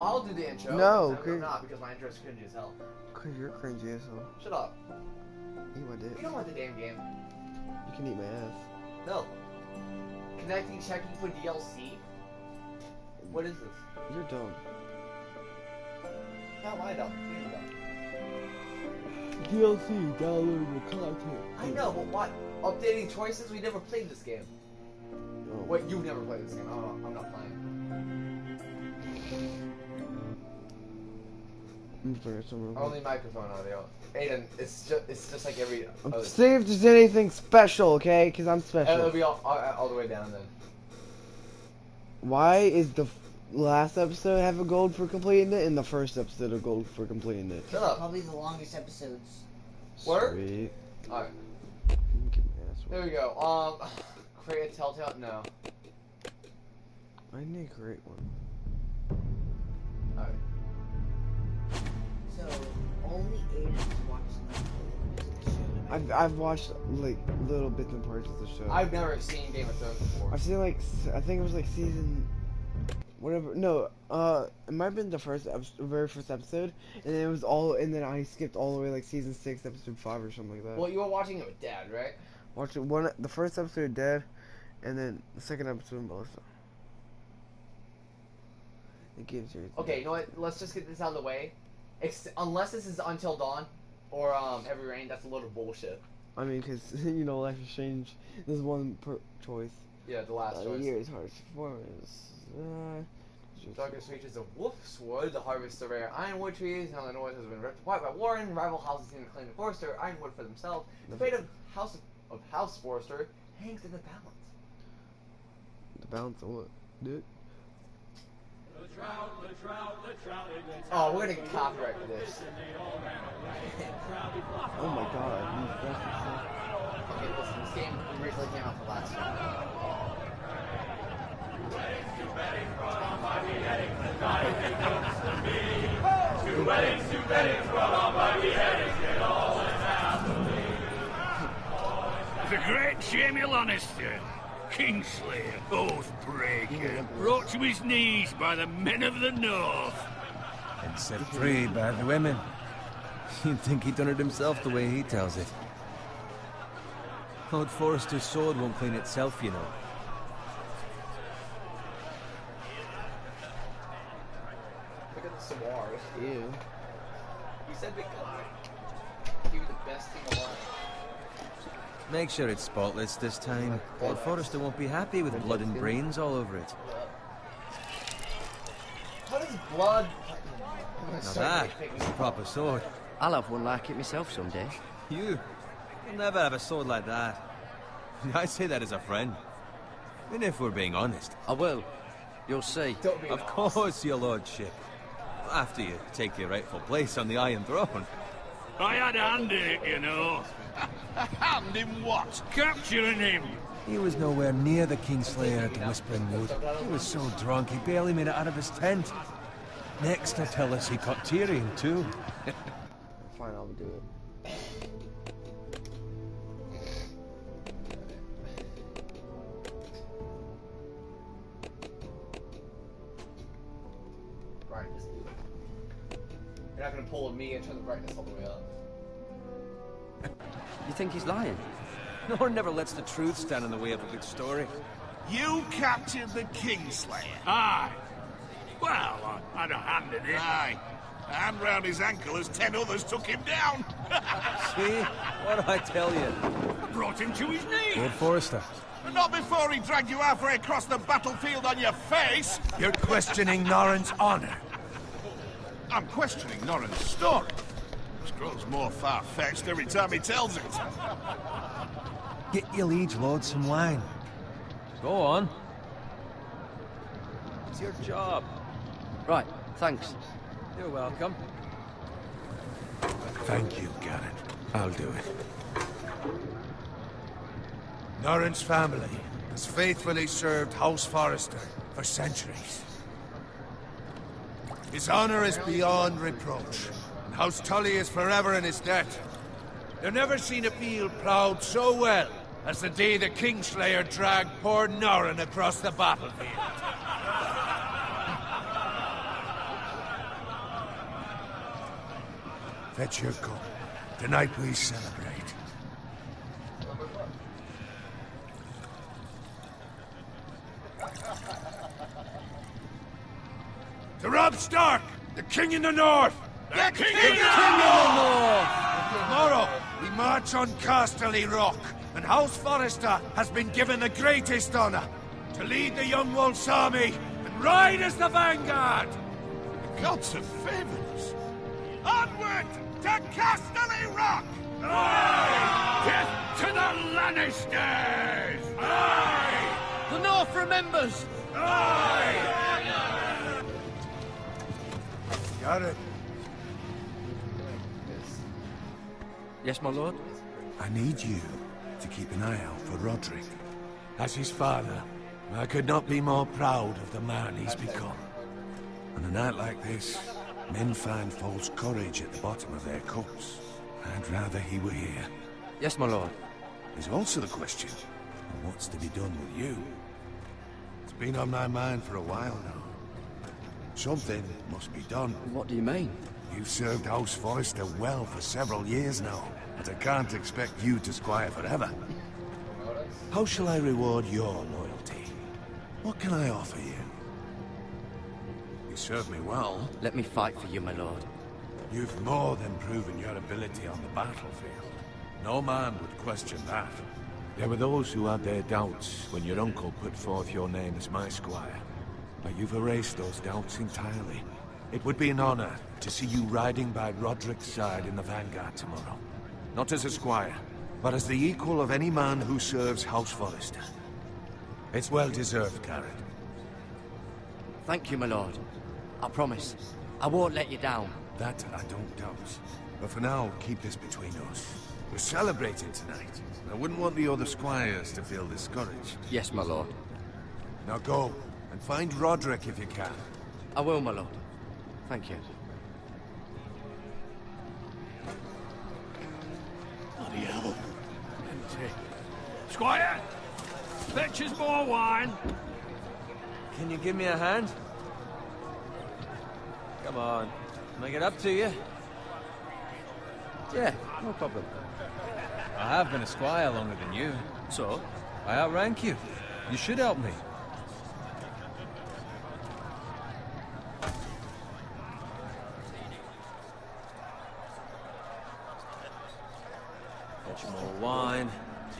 I'll do the intro. No, I'm not, because my intro is cringy as hell. Cause you're cringy as hell. Shut up. Eat my dick. You don't want the damn game. You can eat my ass. No. Connecting, checking for DLC? What is this? You're dumb. How am I dumb? You're dumb. DLC, downloadable content. I know, but what? Updating choices? We never played this game. Oh. Wait, you've never played this game. I'm not playing. Only microphone audio. Aiden, it's just like every other. See if there's anything special, okay? Cause I'm special. It'll be all the way down then. Why is the last episode have a gold for completing it, and the first episode a gold for completing it? Shut up. Probably the longest episodes. Word? Sweet. Alright. Give me ass. There we go. Create a telltale. No. I need a great one. Alright. So only Aiden's watching like a little bit of the show. I've watched like little bits and parts of the show. I've never seen Game of Thrones before. I've seen like I think it was like season, whatever. No, it might have been the very first episode, and then it was all, and then I skipped all the way like season 6, episode 5 or something like that. Well, you were watching it with Dad, right? Watched it the first episode Dead, and then the second episode Melissa. It gives you. Okay, you know what? Let's just get this out of the way. Unless this is Until Dawn or Heavy Rain, that's a load of bullshit. I mean, cause you know, life has changed. There's one choice. Yeah, the last choice. Years hard performance. Darkest reaches of Wolf's Wood, the harvest of rare ironwood trees. Now the north has been ripped apart by Warren. Rival houses seem to claim the Forester ironwood for themselves. The fate of House Forester hangs in the balance. The balance of what, dude? Oh, we're gonna get copyright for this. Oh my god. Okay, listen, this game originally came out for last year. Two weddings, brought on by beheadings, get all and happily. The great Jamie Lannister, Kingslayer, Oathbreaker, brought to his knees by the men of the North. And set free by the women. You'd think he'd done it himself the way he tells it. Lord Forrester's sword won't clean itself, you know. Look at the Sawar. Ew. He said we could give you the best thing alive. Make sure it's spotless this time. Lord Forrester won't be happy with blood and brains all over it. How does blood... Now that is a proper sword. I'll have one like it myself someday. You'll never have a sword like that. I say that as a friend. And if we're being honest. I will. You'll see. Of course, your lordship. After you take your rightful place on the Iron Throne. I had a hand in it, you know. Hand in what? Capturing him. He was nowhere near the Kingslayer at the Whispering Wood. He was so drunk he barely made it out of his tent. Next he'll tell us he caught Tyrion too. Fine, I'll do it. Brightness. You're not gonna pull me and turn the brightness all the way up. You think he's lying? Nor never lets the truth stand in the way of a good story. You captured the Kingslayer. Aye. Well, I had a hand in it. Aye. A hand round his ankle as 10 others took him down. See? What do I tell you? I brought him to his knees. Lord Forrester. But not before he dragged you halfway across the battlefield on your face. You're questioning Norrin's honor. I'm questioning Norrin's story. This grows more far-fetched every time he tells it. Get your liege lord some wine. Go on. It's your job. Right, thanks. You're welcome. Thank you, Garrett. I'll do it. Norrin's family has faithfully served House Forrester for centuries. His honor is beyond reproach, and House Tully is forever in his debt. They've never seen a field ploughed so well as the day the Kingslayer dragged poor Norrin across the battlefield. Fetch your cup. Tonight we celebrate. To Rob Stark, the King in the North! The King in the North! Tomorrow, we march on Casterly Rock, and House Forrester has been given the greatest honor to lead the Young Wolf's army and ride as the vanguard! The gods have favored us. Onward to Casterly Rock! Aye! Death to the Lannisters! Aye! The North remembers! Aye! Got it. Yes, my lord? I need you to keep an eye out for Roderick. As his father, I could not be more proud of the man he's become. On a night like this, men find false courage at the bottom of their cups. I'd rather he were here. Yes, my lord. There's also the question of what's to be done with you. It's been on my mind for a while now. Something must be done. What do you mean? You've served House Forrester well for several years now, but I can't expect you to squire forever. How shall I reward your loyalty? What can I offer you? You served me well. Let me fight for you, my lord. You've more than proven your ability on the battlefield. No man would question that. There were those who had their doubts when your uncle put forth your name as my squire. But you've erased those doubts entirely. It would be an honor to see you riding by Roderick's side in the vanguard tomorrow. Not as a squire, but as the equal of any man who serves House Forrester. It's well deserved, Garrett. Thank you, my lord. I promise. I won't let you down. That I don't doubt. But for now, keep this between us. We're celebrating tonight. I wouldn't want the other squires to feel discouraged. Yes, my lord. Now go, and find Roderick if you can. I will, my lord. Thank you. Bloody hell. Empty. Squire! Fetch us more wine! Can you give me a hand? Come on. Can I get up to you? Yeah, no problem. I have been a squire longer than you. So? I outrank you. You should help me. Fetch more wine,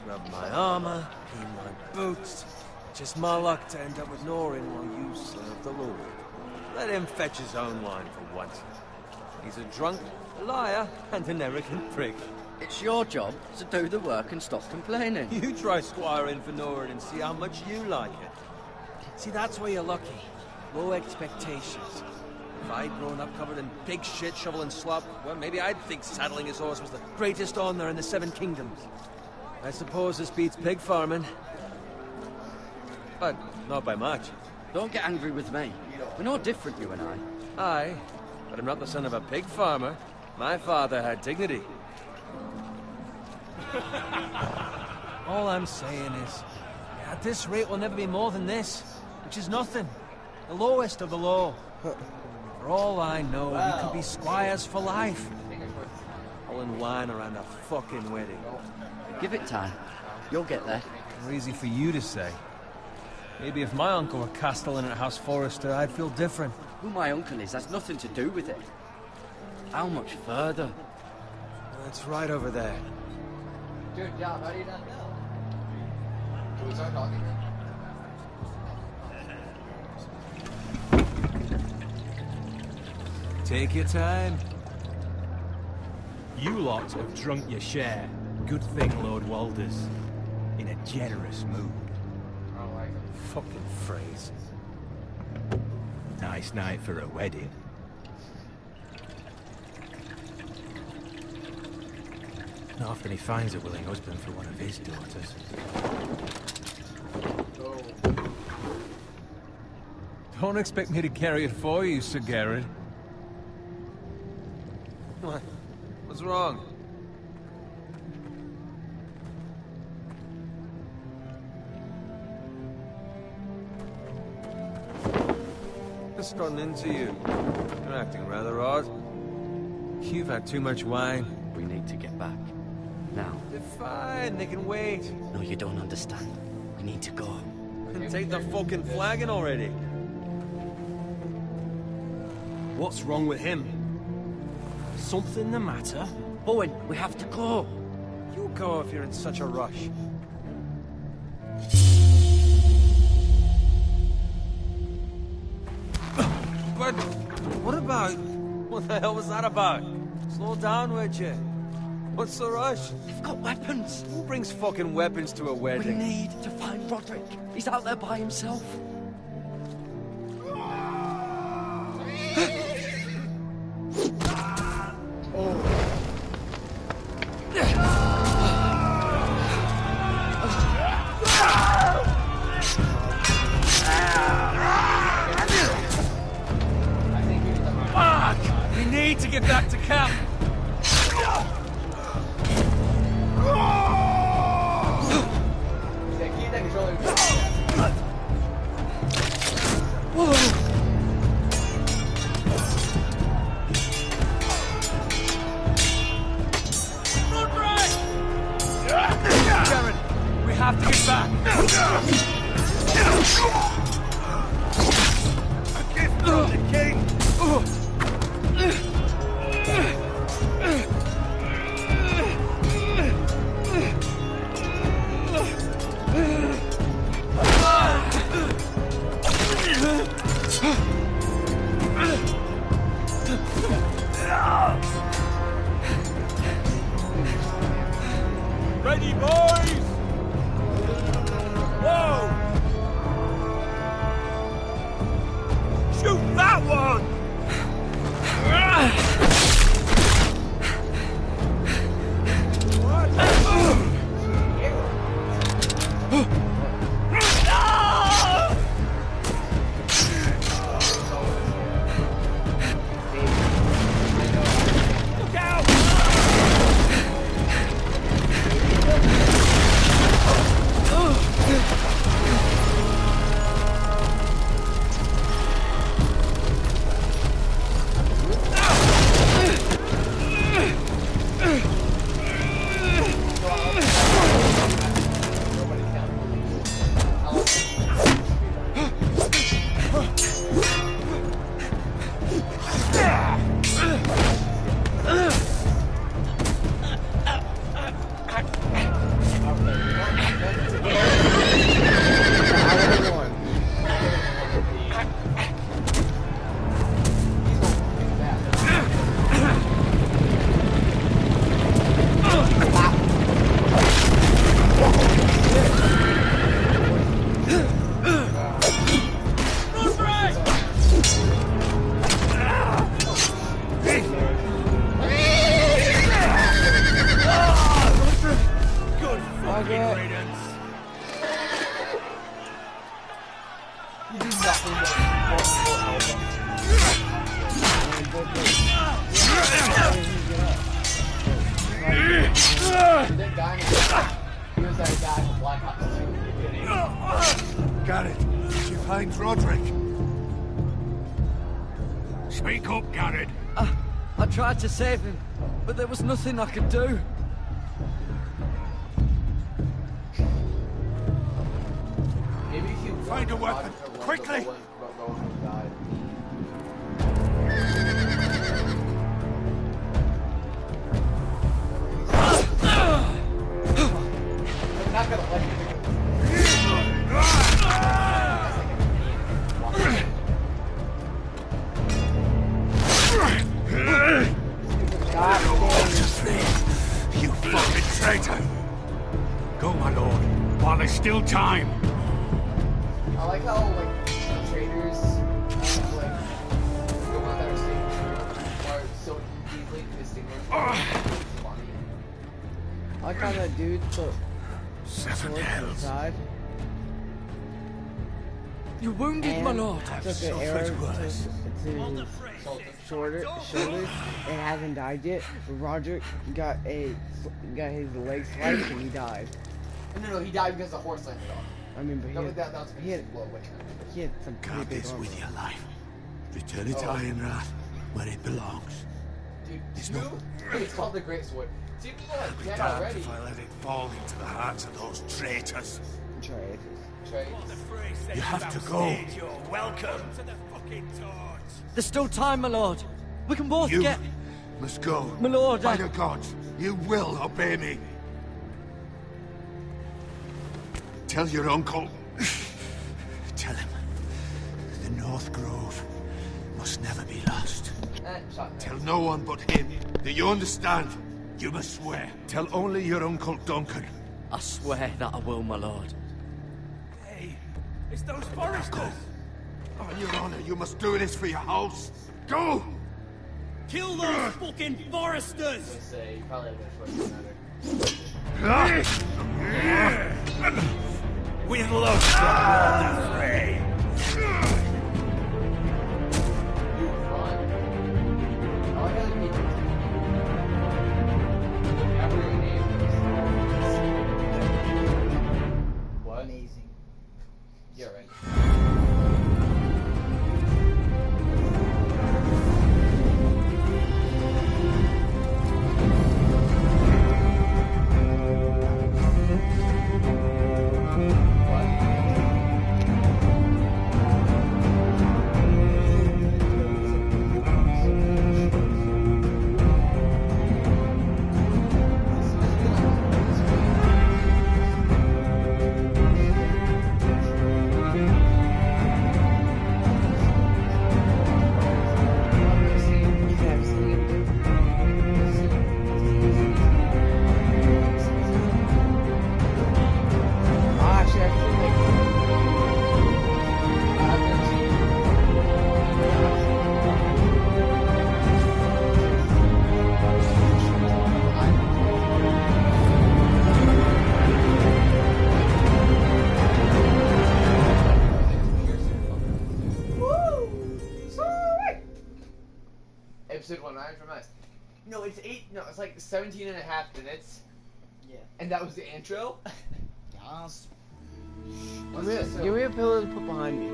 scrub my armor, clean my boots. Just my luck to end up with Norin while you serve the Lord. Let him fetch his own wine for once. He's a drunk, a liar, and an arrogant prick. It's your job to do the work and stop complaining. You try squiring for Norin and see how much you like it. See, that's where you're lucky. Low expectations. If I'd grown up covered in pig shit, shovel and slop, well, maybe I'd think saddling his horse was the greatest honor in the Seven Kingdoms. I suppose this beats pig farming. But not by much. Don't get angry with me. We're no different, you and I. Aye, but I'm not the son of a pig farmer. My father had dignity. All I'm saying is, at this rate we'll never be more than this, which is nothing. The lowest of the low. For all I know, we could be squires for life. Pulling wine around a fucking wedding. Give it time. You'll get there. More easy for you to say. Maybe if my uncle were castellan at House Forrester, I'd feel different. Who my uncle is has nothing to do with it. How much further? That's right over there. Dude, yeah, how do you not know? Do we start talking? Take your time. You lot have drunk your share. Good thing Lord Walder's in a generous mood. I don't like it. Fucking phrase. Nice night for a wedding. Not often he finds a willing husband for one of his daughters. Don't expect me to carry it for you, Sir Garrett. What? What's wrong? Just running into you. You're acting rather odd. You've had too much wine. We need to get back. Now. They're fine, they can wait. No, you don't understand. We need to go. Take the fucking flagon already. What's wrong with him? Something the matter? Owen, we have to go. You go if you're in such a rush. But what about... What the hell was that about? Slow down, would you? What's the rush? We've got weapons. Who brings fucking weapons to a We wedding? need to find Roderick. He's out there by himself. Fuck! We need to get back to camp. Karen, we have to get back. A gift from the king! Ready, boys! Whoa! Shoot that one! Look out! Got it. Did you find Roderick? Speak up, Garrett. I tried to save him, but there was nothing I could do. Maybe if you Find a weapon, quickly! I'm not gonna let you You fucking traitor! Go, my lord, while there's still time. I like how, like, the traders, like, the ones that are staying true are so easily distinguished. It's funny. I like how that dude took Seven sword to the hells. side You're wounded, and my lord. took an suffered arrow to worse. his shoulders and hasn't died yet. Roderick got his leg sliced and he died. No, he died because the horse landed on him. I mean, but That was he had, blow away. he had some pretty Guard big this armor. with your life. Return it to Ironrath, where it belongs. Dude, There's two? no- It's called the Great Sword. Two people are I'll be dead damned already. if I let it fall into the hearts of those traitors. Traitors. Trade. You have to go. You're welcome to the fucking torch. There's still time, my lord. We can both You get... must go. My lord, By I- the gods, you will obey me. Tell your uncle. Tell him. The North Grove must never be lost. Shot. Tell no one but him. Do you understand? You must swear. Tell only your Uncle Duncan. I swear that I will, my lord. Hey, it's those foresters. On your honor, you must do this for your house. Go! Kill those fucking foresters! I was gonna say, you probably had a choice better. With love from the fray. What? Amazing. Yeah, right. Episode 1, Iron from Us. No, it's 8, no, it's like 17 and a half minutes. Yeah. And that was the intro? Yes. Give me a pillow to put behind me.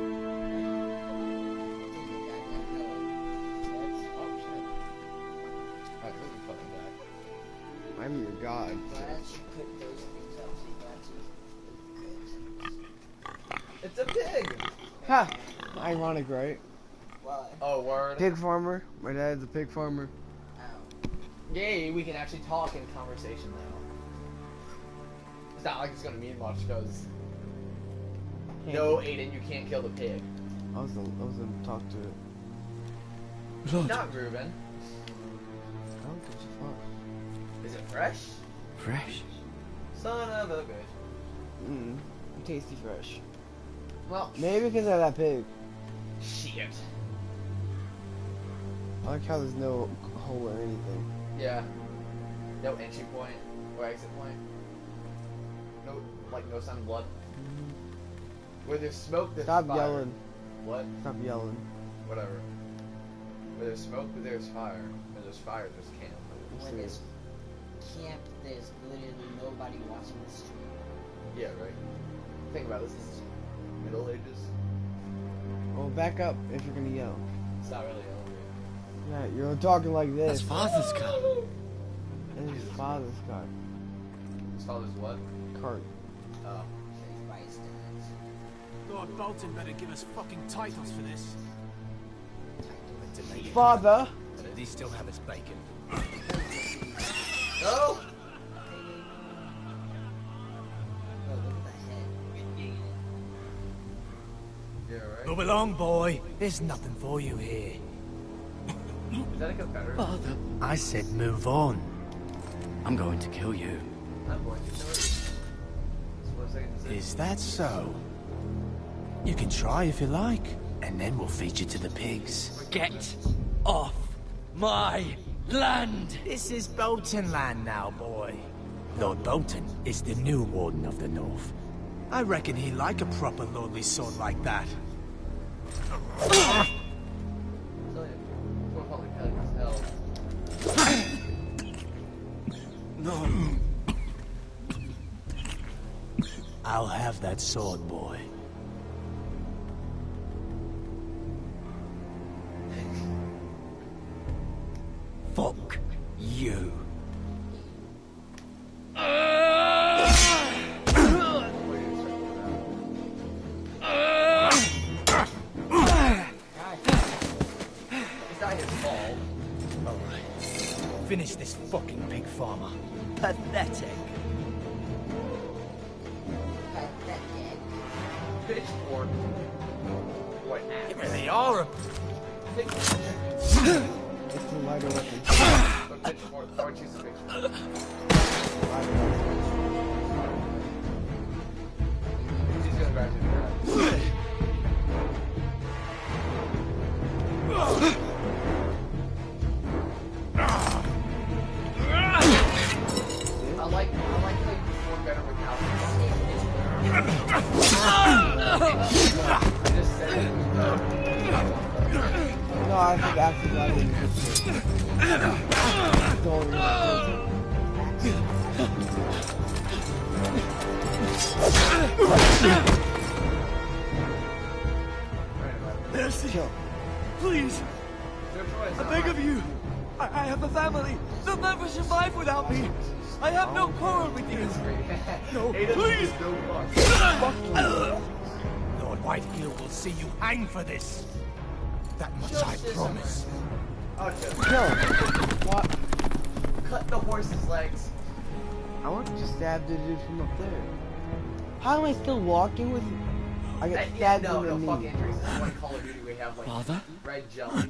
Alright, look at fucking back. I'm your god. Glad you put those things up so you It's a pig! Ha! Ironic, right? Why? Oh, word. Pig farmer. My dad's a pig farmer. Ow. Yay, we can actually talk in conversation now. It's not like it's gonna mean much, because... No, Aiden, you can't kill the pig. I was gonna talk to it. Lord. Not Reuben. I don't give a fuck. Is it fresh? Fresh. Son of a bitch. Tasty fresh. Well, Maybe because of that pig. shit. I like how there's no hole or anything. Yeah. No entry point or exit point. No, like no sound of blood. Where there's smoke, there's Stop fire. yelling. What? Stop yelling. Whatever. Where there's smoke, there's fire. Where there's fire, there's camp. When there's camp, there's literally nobody watching the stream. Yeah, right. Think about it, this is Middle Ages. Well, back up if you're gonna yell. It's not really elevated. Yeah, you're talking like this. That's father's car. This is father's car. His father's what? Cart. Oh. Saved by his dads. Lord Bolton better give us fucking titles for this. Father! Does he still have his bacon? No! Oh, look at the head. Yeah, right. Move along, boy. There's nothing for you here. Is that a competitor? Father, I said move on. I'm going to kill you. I'm going to kill you. That's what I was saying to say. Is that so? You can try if you like, and then we'll feed you to the pigs. Get off my land! This is Bolton land now, boy. Lord Bolton is the new Warden of the North. I reckon he'd like a proper lordly sword like that. Tell you, it's more public as hell. No. I'll have that sword, boy. Fuck you. It's not his fault. Alright. Finish this fucking pig farmer. Pathetic. Pitchfork. What You axe? really are a... It's the lighter weapon. A pitchfork. I would choose a pitchfork. He's gonna grab you. I like how you perform better without I just said it. No, I think after that it's all Mercy. Chill. Please. I beg of you. I have a family. They'll never survive without me. I have no quarrel with you. No, please. Lord Whitefield will see you hang for this. That much I promise. Chill. What? Cut the horse's legs. I want to just stab the dude from up there. How am I still walking with you? I got stabbed no, in the fuck knee. injuries. This is one Call of Duty we have like Father? red jelly.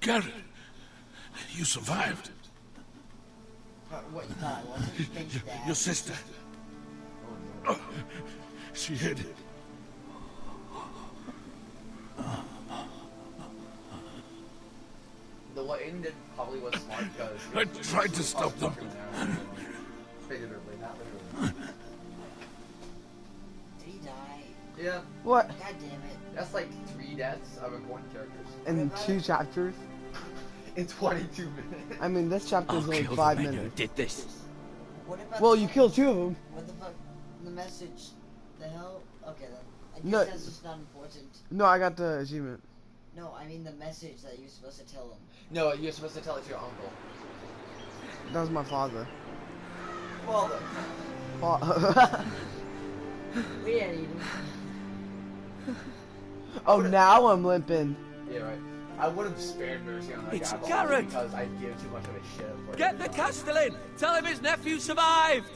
Garrett, you survived. What you thought I wasn't? Been stabbed. Your sister. Oh, she hid. The what Aiden did probably was smart because I tried to stop them. Figuratively, not literally. Did he die? Yeah, What? God damn it. that's like 3 deaths of important characters In 2 chapters? in 22 minutes. I mean, this chapter I'll is only kill 5 the man who minutes. did this. What about Well, the you killed 2 of them. What the fuck? The message. The hell? Okay then. I guess No. that's just not important. No, I got the achievement. No, I mean the message that you're supposed to tell him. No, you're supposed to tell it to your uncle. That was my father. Well, We ain't even. Oh, now I'm limping. yeah, right. I would have spared Mercy on that It's guy, but Garrett. only because I give too much of a shit. For Get the Castellan! Tell him his nephew survived!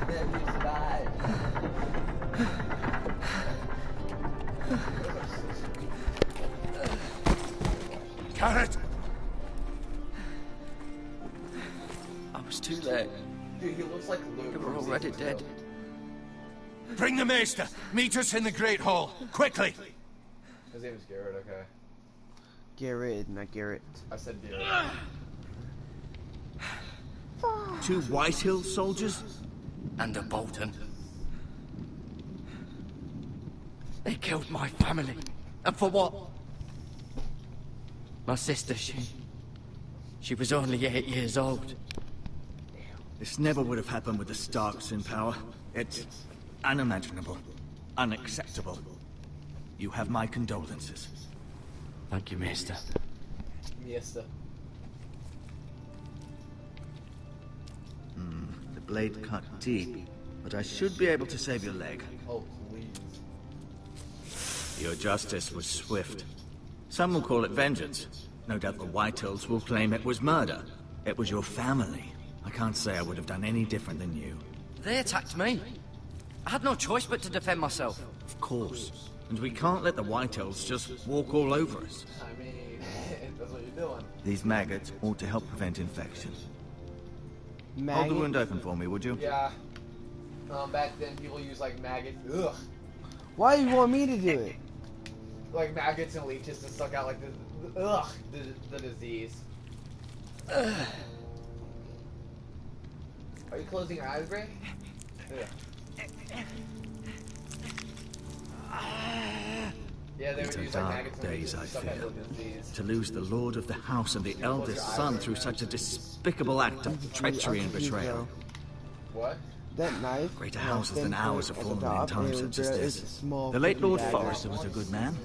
Then you survive. Garrett! I was too late. Dude, he looks like Luke. They were from already season dead. 2. Bring the maester! Meet us in the Great Hall! Quickly! His name is Garrett, okay. Garrett, not Garrett. I said Garrett. 2 Whitehill soldiers? And a Bolton. They killed my family. And for what? My sister, she was only 8 years old. This never would have happened with the Starks in power. It's unimaginable. Unacceptable. You have my condolences. Thank you, Maester. Miesta. The blade cut deep, but I should be able to save your leg. Oh, please. Your justice was swift. Some will call it vengeance. No doubt the Whitehills will claim it was murder. It was your family. I can't say I would have done any different than you. They attacked me. I had no choice but to defend myself. Of course. And we can't let the Whitehills just walk all over us. I mean, that's what you're doing. These maggots ought to help prevent infection. Hold the Maggot? wound open for me, would you? Yeah. Back then, people used like maggots. Ugh. Why do you want me to do it? Like maggots and leeches to suck out like the disease. Are you closing your eyes, Gray? Yeah, they would These are use like dark maggots and leeches days, to I suck out fear. the disease. To lose the lord of the house and the eldest son through such a despicable act of treachery and betrayal. What? That knife. Greater and houses than thin ours point have at the fallen in top, times and such as it's this. a small The late Lord dagger. Forrester was a good man,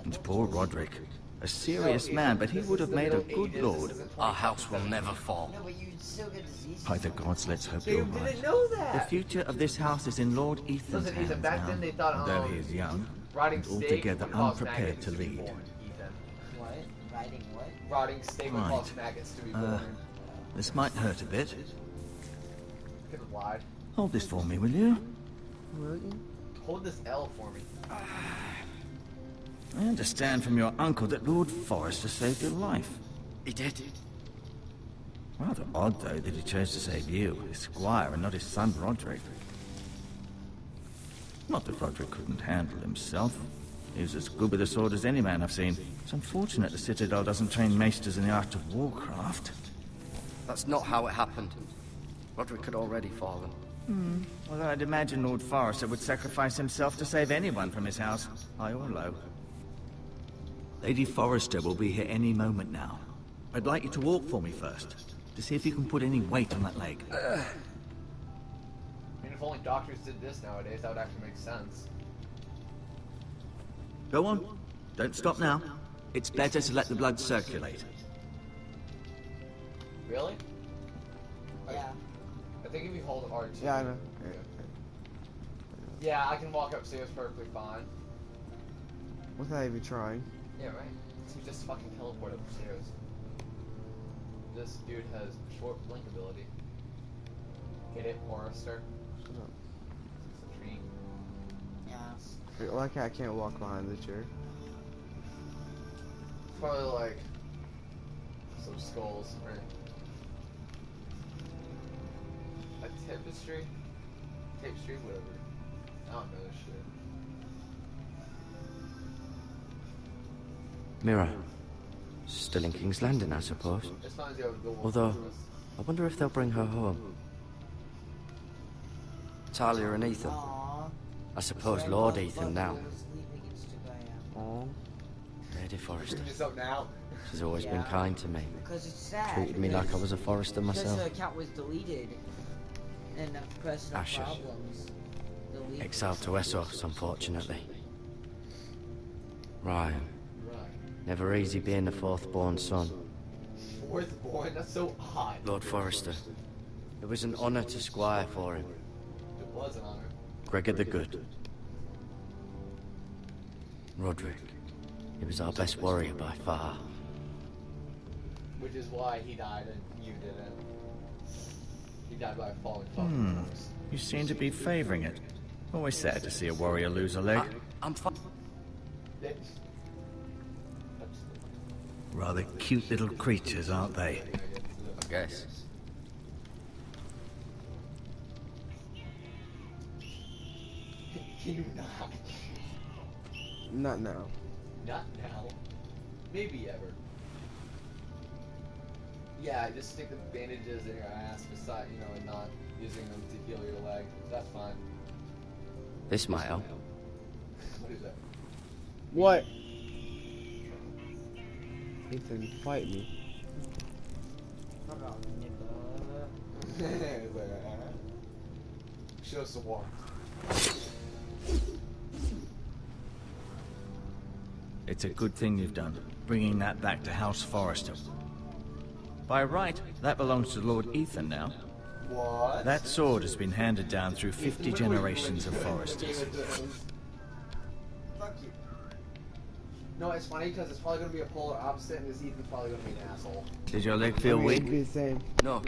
and poor Roderick, A serious man, but he would have made a good lord. Our house will never fall. No, but you'd still get disease. By the gods, let's hope They you're right. didn't know The that. future of this house is in Lord Ethan's Listen, hands Ethan, back now, then they thought, although he is young rotting and steak altogether would cause unprepared maggots to be lead. born, Ethan. What? Riding what? Rotting steak would Right. cause maggots to be born. This might hurt a bit. Could have lied. Hold this for me, will you? Hold this L for me. I understand from your uncle that Lord Forrester saved your life. He did. Rather odd, though, that he chose to save you, his squire, and not his son Roderick. Not that Roderick couldn't handle himself. He was as good with a sword as any man I've seen. It's unfortunate the Citadel doesn't train maesters in the art of warcraft. That's not how it happened. Roderick had already fallen. Although I'd imagine Lord Forrester would sacrifice himself to save anyone from his house, high or low. Lady Forrester will be here any moment now. I'd like you to walk for me first, to see if you can put any weight on that leg. I mean, if only doctors did this nowadays, that would actually make sense. Go on. Don't stop now. It's better to let the blood circulate. Really? Yeah. I think if you hold R2. Yeah, I know. Yeah, I can walk upstairs perfectly fine. Without even trying. Yeah, right. So you just fucking teleport upstairs. This dude has short blink ability. Get it, Forrester? Shut up. It's a treat. Yeah. Like I can't walk behind the chair. Probably like some skulls or a tapestry, whatever. I don't know this shit. Mira. Still in King's Landing, I suppose. As long as you have the Although, I wonder if they'll bring her home. Talia and Ethan. Aww. I suppose Lord Ethan now. Oh. Lady Forrester. Just up now. She's always been Yeah. kind to me. Because it's sad. Treated me like I was a Forrester Because myself. her account was deleted. And personal Ashes. problems. Deleted. Exiled to Essos, unfortunately. Ryan. Right. Never easy being the fourth-born son. Fourth born? That's so odd. Lord Forrester. It was an honor to squire for him. It was an honor. Gregor the Good. Roderick. He was our best warrior by far. Which is why he died and you didn't. He died by a falling fucking horse. You seem to be favoring it. Always sad to see a warrior lose a leg. I'm fine. Rather cute little creatures, aren't they? I guess. Can you not? Not now. Not now. Maybe ever. Yeah, just stick the bandages in your ass beside, and not using them to heal your leg. That's fine. This might help. What is that? What? Ethan, fight me. Show us some warmth. It's a good thing you've done, bringing that back to House Forrester. By right, that belongs to Lord Ethan now. What? That sword has been handed down through 50 generations of Forresters. Fuck you. No, it's funny because it's probably going to be a polar opposite and this Ethan's probably going to be an asshole. Did your leg feel It'd weak? be the same. No.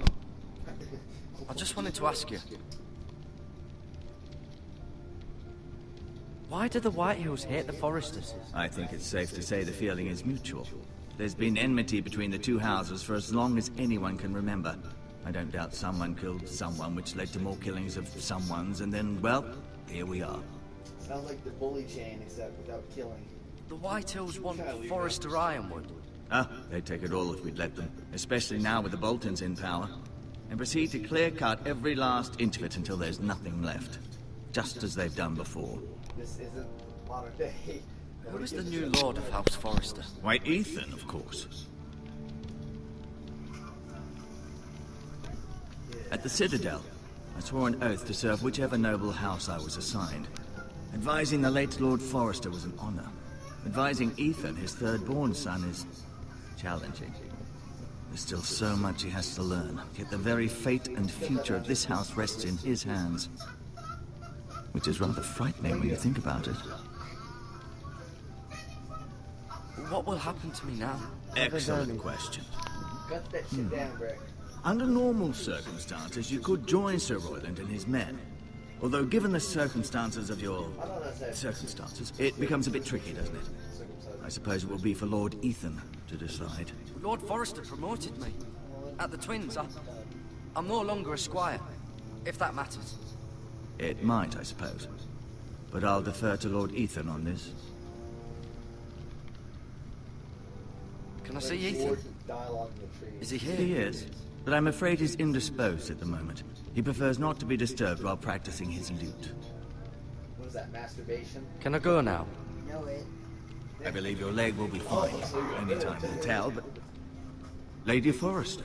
I just wanted to ask you. Why do the Whitehills hate the Forresters? I think it's safe to say the feeling is mutual. There's been enmity between the two houses for as long as anyone can remember. I don't doubt someone killed someone, which led to more killings of someones, and then, well, here we are. Sounds like the bully chain, except without killing. The Whitehills want Forrester Ironwood. Ah, they'd take it all if we'd let them, especially now with the Boltons in power, and proceed to clear-cut every last inch of it until there's nothing left, just as they've done before. This isn't modern day. Who is the new lord of House Forrester? Why, Ethan, of course. At the Citadel, I swore an oath to serve whichever noble house I was assigned. Advising the late Lord Forrester was an honor. Advising Ethan, his third-born son, is challenging. There's still so much he has to learn, yet the very fate and future of this house rests in his hands. Which is rather frightening when you think about it. What will happen to me now? Excellent question. Cut that shit down, Brick. Under normal circumstances, you could join Sir Royland and his men. Although, given the circumstances of your... circumstances, it becomes a bit tricky, doesn't it? I suppose it will be for Lord Ethan to decide. Lord Forrester promoted me. At the Twins, I'm no longer a squire, if that matters. It might, I suppose. But I'll defer to Lord Ethan on this. Can I see Ethan? Is he here? He is, but I'm afraid he's indisposed at the moment. He prefers not to be disturbed while practicing his lute. What is that, masturbation? Can I go now? Know it. I believe your leg will be fine. Only time will tell, but... Lady Forrester.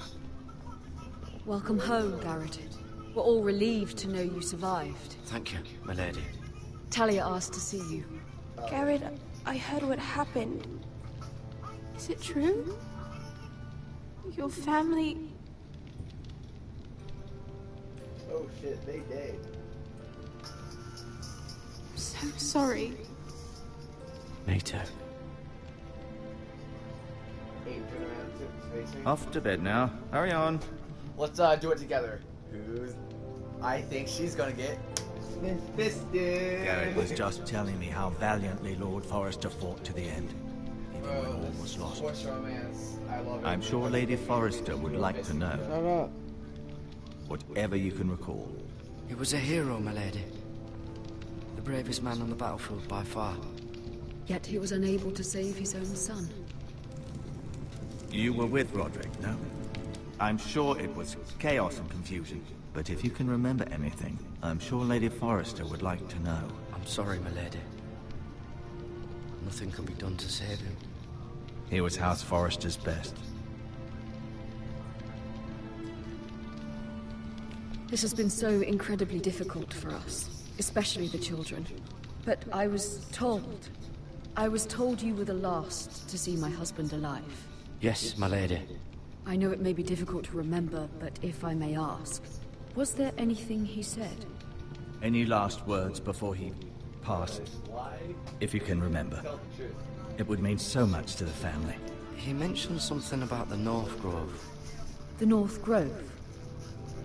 Welcome home, Garrett. We're all relieved to know you survived. Thank you, my lady. Talia asked to see you. Garrett, I heard what happened. Is it true? Your family... Oh shit, they dead. I'm so sorry. Me too. Off to bed now. Hurry on. Let's do it together. I think she's gonna get fisted. Garrett was just telling me how valiantly Lord Forrester fought to the end. Even when all was lost. Romance. I love it. I'm sure Lady Forrester would like to know. Shut up. Whatever you can recall. He was a hero, my lady. The bravest man on the battlefield by far. Yet he was unable to save his own son. You were with Roderick, no? I'm sure it was chaos and confusion. But if you can remember anything, I'm sure Lady Forrester would like to know. I'm sorry, my lady. Nothing could be done to save him. He was House Forrester's best. This has been so incredibly difficult for us, especially the children. But I was told you were the last to see my husband alive. Yes, my lady. I know it may be difficult to remember, but if I may ask, was there anything he said? Any last words before he passed? If you can remember. It would mean so much to the family. He mentioned something about the North Grove. The North Grove?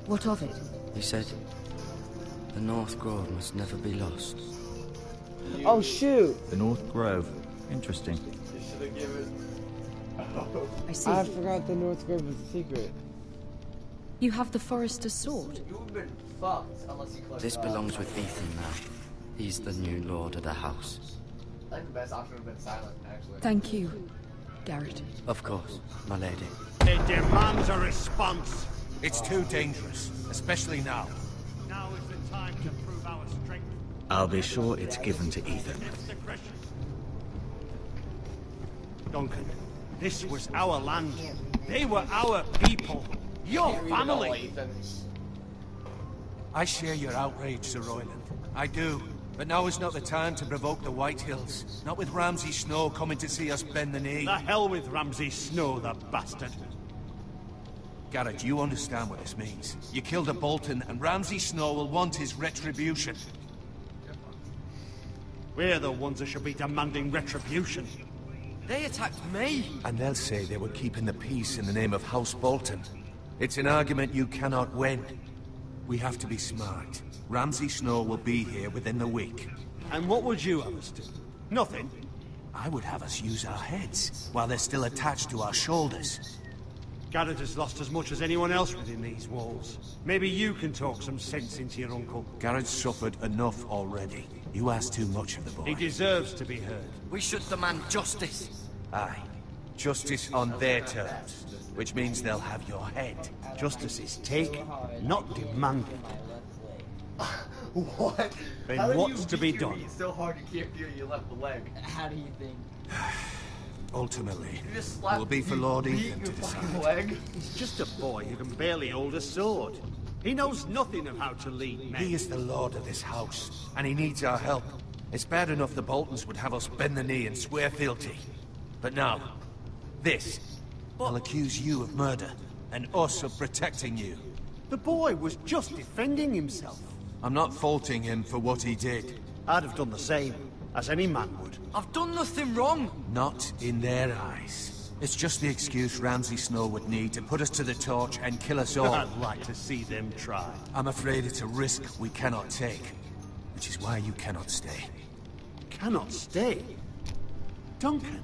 What of it? He said, the North Grove must never be lost. Oh, shoot! The North Grove. Interesting. You should have given... I see. I forgot the North Grove was a secret. You have the Forester's sword. You've been fucked unless you collect This belongs with Ethan now. He's the new lord of the house. I think the best option would have been silent, actually. Thank you, Garrett. Of course, my lady. It demands a response. It's too dangerous, especially now. Now is the time to prove our strength. I'll be sure it's given to Ethan. Duncan, this was our land. They were our people. Your family. I share your outrage, Sir Royland. I do. But now is not the time to provoke the White Hills. Not with Ramsay Snow coming to see us bend the knee. The hell with Ramsay Snow, the bastard. Garrett, you understand what this means. You killed a Bolton, and Ramsay Snow will want his retribution. We're the ones that should be demanding retribution. They attacked me! And they'll say they were keeping the peace in the name of House Bolton. It's an argument you cannot win. We have to be smart. Ramsay Snow will be here within the week. And what would you have us do? Nothing. I would have us use our heads, while they're still attached to our shoulders. Garrett has lost as much as anyone else within these walls. Maybe you can talk some sense into your uncle. Garrett's suffered enough already. You ask too much of the boy. He deserves to be heard. We should demand justice. Aye. Justice on their terms. Which means they'll have your head. Justice is taken, not demanded. What? Then what's to be done? It's so hard you can't feel your left leg. How do you think? Ultimately, You just it slapped will be for you Lord beat Ethan your to fucking decide. leg. He's just a boy who can barely hold a sword. He knows nothing of how to lead men. He is the lord of this house, and he needs our help. It's bad enough the Boltons would have us bend the knee and swear fealty. But now, this. I'll accuse you of murder, and us of protecting you. The boy was just defending himself. I'm not faulting him for what he did. I'd have done the same, as any man would. I've done nothing wrong. Not in their eyes. It's just the excuse Ramsay Snow would need to put us to the torch and kill us all. I'd like to see them try. I'm afraid it's a risk we cannot take, which is why you cannot stay. Cannot stay? Duncan,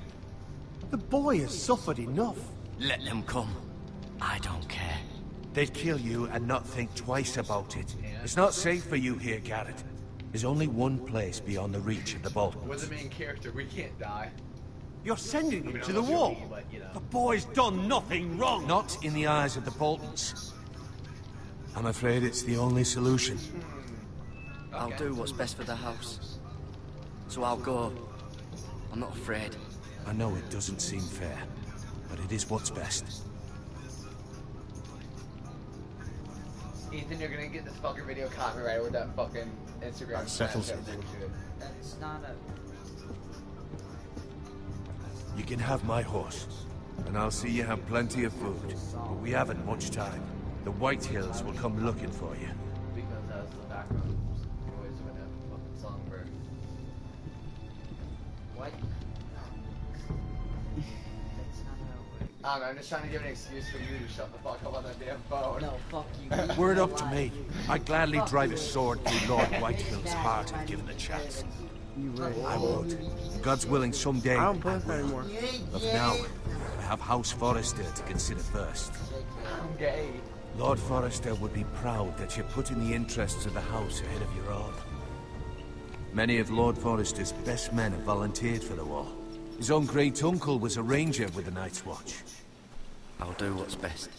the boy has suffered enough. Let them come. I don't care. They'd kill you and not think twice about it. It's not safe for you here, Garrett. There's only one place beyond the reach of the Boltons. We're the main character. We can't die. You're sending him to the wall. The boy's done nothing wrong. Not in the eyes of the Boltons. I'm afraid it's the only solution. I'll do what's best for the house. So I'll go. I'm not afraid. I know it doesn't seem fair, but it is what's best. Ethan, you're gonna get this fucking video copyrighted with that fucking Instagram. That settles it. That's not a... You can have my horse, and I'll see you have plenty of food. But we haven't much time. The White Hills will come looking for you. Because that's the background noise of a fucking songbird. What? That's not how it works. I don't know, I'm just trying to give an excuse for you to shut the fuck up on that damn phone. No, fuck you. Word up to me. I'd gladly drive a sword through Lord Whitehill's heart if given the chance. I would. God's willing, someday I don't post anymore. But for now, I have House Forrester to consider first. I'm gay. Lord Forrester would be proud that you're putting the interests of the house ahead of your own. Many of Lord Forrester's best men have volunteered for the war. His own great-uncle was a ranger with the Night's Watch. I'll do what's best.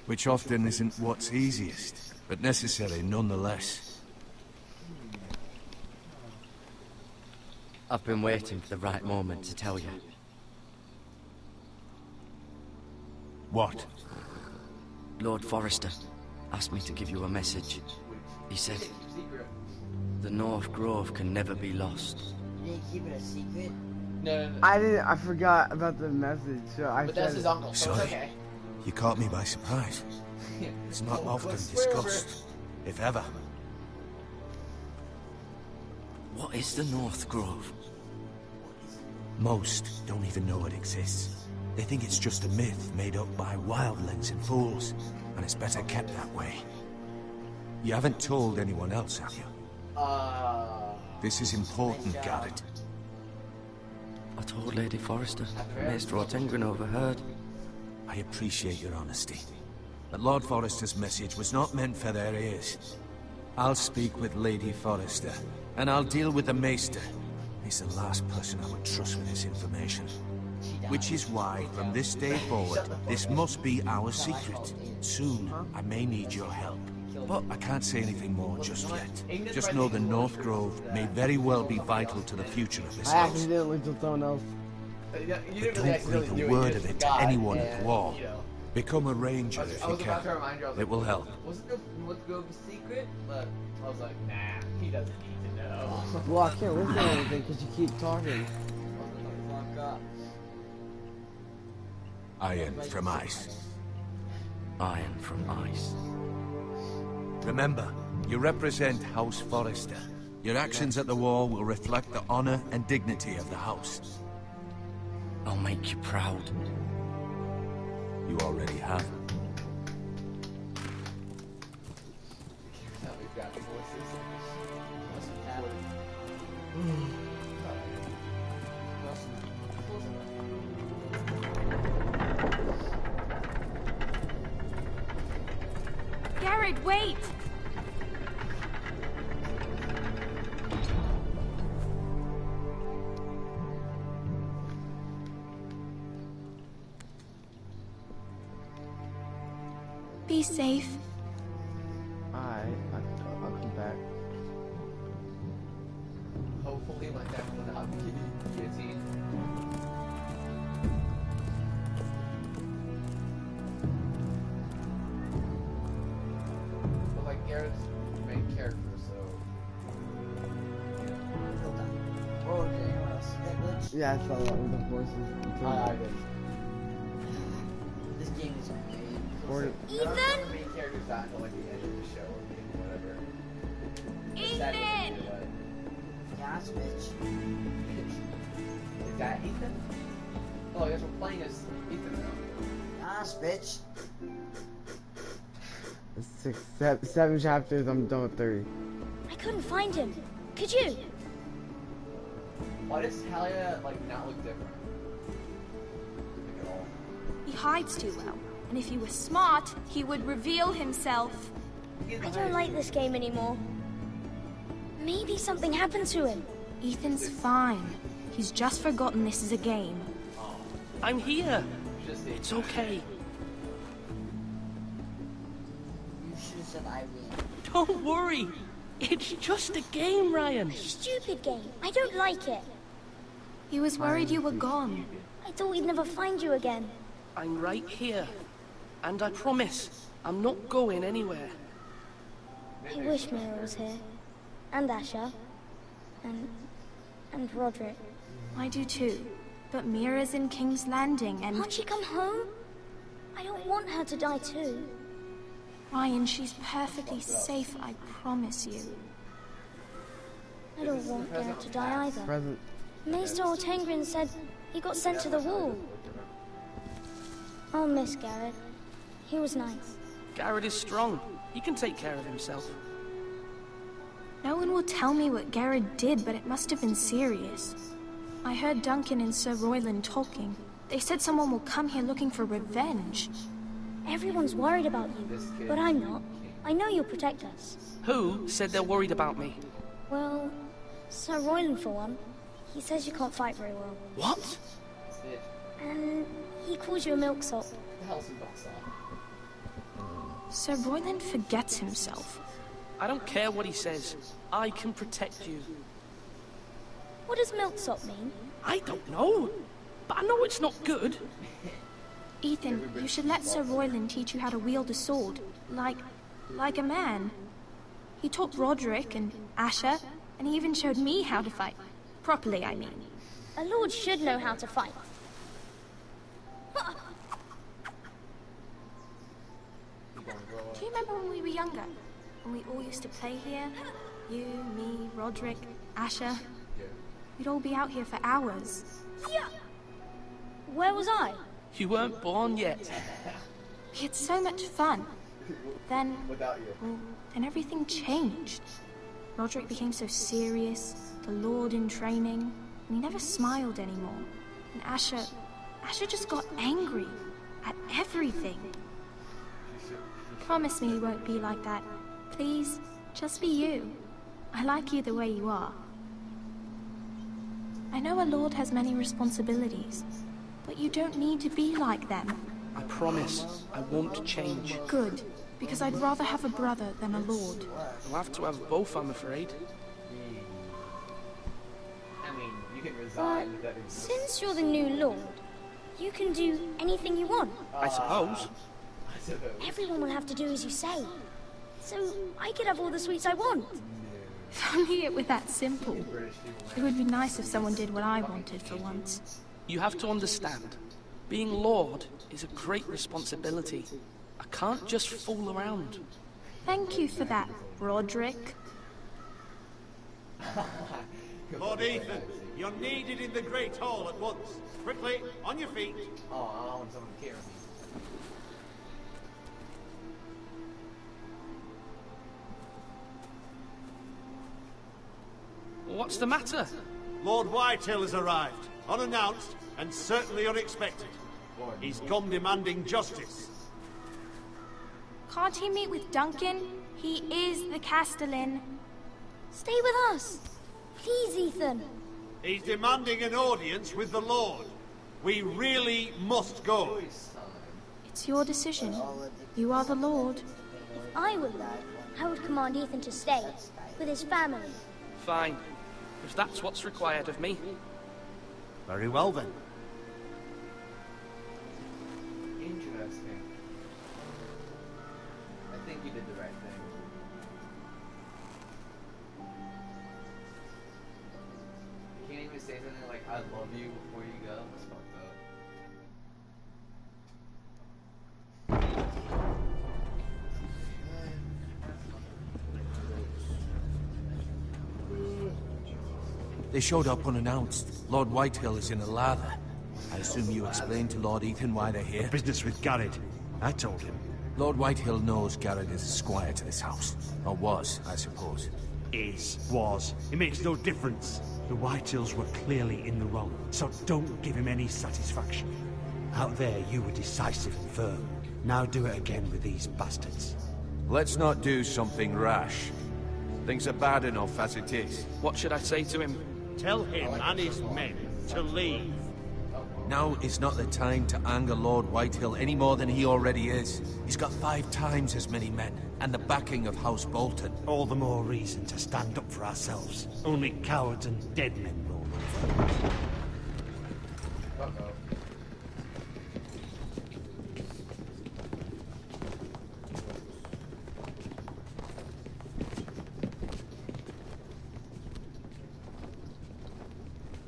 Which often isn't what's easiest, but necessary nonetheless. I've been waiting for the right moment to tell you. What? Lord Forrester asked me to give you a message. He said, the North Grove can never be lost. You didn't keep it a secret? No. I didn't. I forgot about the message, so I But said that's his uncle, so it's Sorry. okay. You caught me by surprise. It's not often discussed, if ever. What is the North Grove? Most don't even know it exists. They think it's just a myth made up by wildlings and fools, and it's better kept that way. You haven't told anyone else, have you? This is important, Garrett. I told Lady Forrester. Maester Ortengren overheard. I appreciate your honesty. But Lord Forrester's message was not meant for their ears. I'll speak with Lady Forrester, and I'll deal with the Maester. He's the last person I would trust with this information. Which is why, from this day forward, this must be our secret. Soon, I may need your help. But I can't say anything more just yet. Just know the North Grove may very well be vital to the future of this I house. accidentally told someone else. You But didn't really don't accidentally breathe do a it, word you of just it to got anyone at and, the wall. you know. Become a ranger if I you was about to can. remind you, I was It like, will help. Wasn't the North Grove a secret? But I was like, nah, he doesn't need to know. Well, I can't listen to anything because you keep talking. Fuck up. Iron from ice. Iron from ice. Remember, you represent House Forrester. Your actions at the war will reflect the honor and dignity of the house. I'll make you proud. You already have. Now we've got voices. Garrett, wait! Be safe. I'll come back. Hopefully my dad will not be guillotined. But like Garrett's the main character, so Yeah, I saw that with the horses. I did. This game is amazing. Or- None of the main characters die until like the end of the show or whatever. Ethan! Yes, bitch. Is that Ethan? Oh, I guess we're playing as Ethan now. Yes, bitch. 7 chapters, I'm done with 30. I couldn't find him. Could you? Why does Talia like not look different? Like at all. He hides too well, and if he was smart, he would reveal himself. I don't like this game anymore. Maybe something happened to him. Ethan's fine. He's just forgotten this is a game. I'm here. It's okay. You should have said I win. Don't worry. It's just a game, Ryan. Stupid game. I don't like it. He was worried you were gone. I thought we'd never find you again. I'm right here. And I promise, I'm not going anywhere. I wish Mira was here. And Asher. And Roderick. I do too. But Mira's in King's Landing and... Can't she come home? I don't want her to die too. Ryan, she's perfectly safe, I promise you. I don't want Garrett to die either. Present. Maester Ortengrin said he got sent to the wall. I'll miss Garrett. He was nice. Garrett is strong. He can take care of himself. No one will tell me what Garrett did, but it must have been serious. I heard Duncan and Sir Royland talking. They said someone will come here looking for revenge. Everyone's worried about you, but I'm not. I know you'll protect us. Who said they're worried about me? Well, Sir Royland for one. He says you can't fight very well. What? And he calls you a milksop. The hell's a milksop? Sir Royland forgets himself. I don't care what he says. I can protect you. What does milksop mean? I don't know. But I know it's not good. Ethan, you should let Sir Royland teach you how to wield a sword. Like a man. He taught Roderick and Asher, and he even showed me how to fight. Properly, I mean. A lord should know how to fight. Do you remember when we were younger? When we all used to play here? You, me, Roderick, Asher. We'd all be out here for hours. Yeah. Where was I? You weren't born yet. We had so much fun. Then... Without you. Well, then everything changed. Roderick became so serious, the Lord in training, and he never smiled anymore. And Asher just got angry at everything. Promise me you won't be like that. Please, just be you. I like you the way you are. I know a lord has many responsibilities, but you don't need to be like them. I promise I won't change. Good, because I'd rather have a brother than a lord. I'll have to have both, I'm afraid. I mean, you can resign if that exists. Since you're the new lord, you can do anything you want. I suppose. Everyone will have to do as you say. So I could have all the sweets I want. If only it were that simple. It would be nice if someone did what I wanted for once. You have to understand, being Lord is a great responsibility. I can't just fool around. Thank you for that, Roderick. Lord Ethan, you're needed in the Great Hall at once. Quickly, on your feet. Oh, I want someone to carry me. What's the matter? Lord Whitehill has arrived, unannounced and certainly unexpected. He's come demanding justice. Can't he meet with Duncan? He is the Castellan. Stay with us. Please, Ethan. He's demanding an audience with the Lord. We really must go. It's your decision. You are the Lord. If I were Lord, I would command Ethan to stay with his family. Fine, if that's what's required of me. Very well then. Interesting. I think you did the right thing. You can't even say something like, I love you before you go. That's fucked They showed up unannounced. Lord Whitehill is in a lather. I assume you explained to Lord Ethan why they're here? Business with Garrett. I told him. Lord Whitehill knows Garrett is a squire to this house. Or was, I suppose. Was. It makes no difference. The Whitehills were clearly in the wrong, so don't give him any satisfaction. Out there, you were decisive and firm. Now do it again with these bastards. Let's not do something rash. Things are bad enough as it is. What should I say to him? Tell him and his men to leave. Now is not the time to anger Lord Whitehill any more than he already is. He's got 5 times as many men, and the backing of House Bolton. All the more reason to stand up for ourselves. Only cowards and dead men roll over.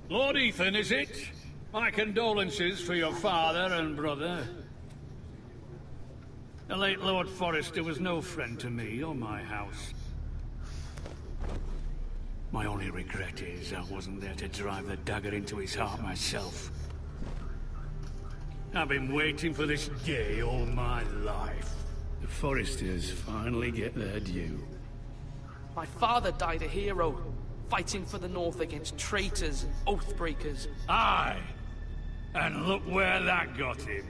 Lord Ethan, is it? My condolences for your father and brother. The late Lord Forrester was no friend to me or my house. My only regret is I wasn't there to drive the dagger into his heart myself. I've been waiting for this day all my life. The Forresters finally get their due. My father died a hero, fighting for the North against traitors and oathbreakers. Aye! And look where that got him.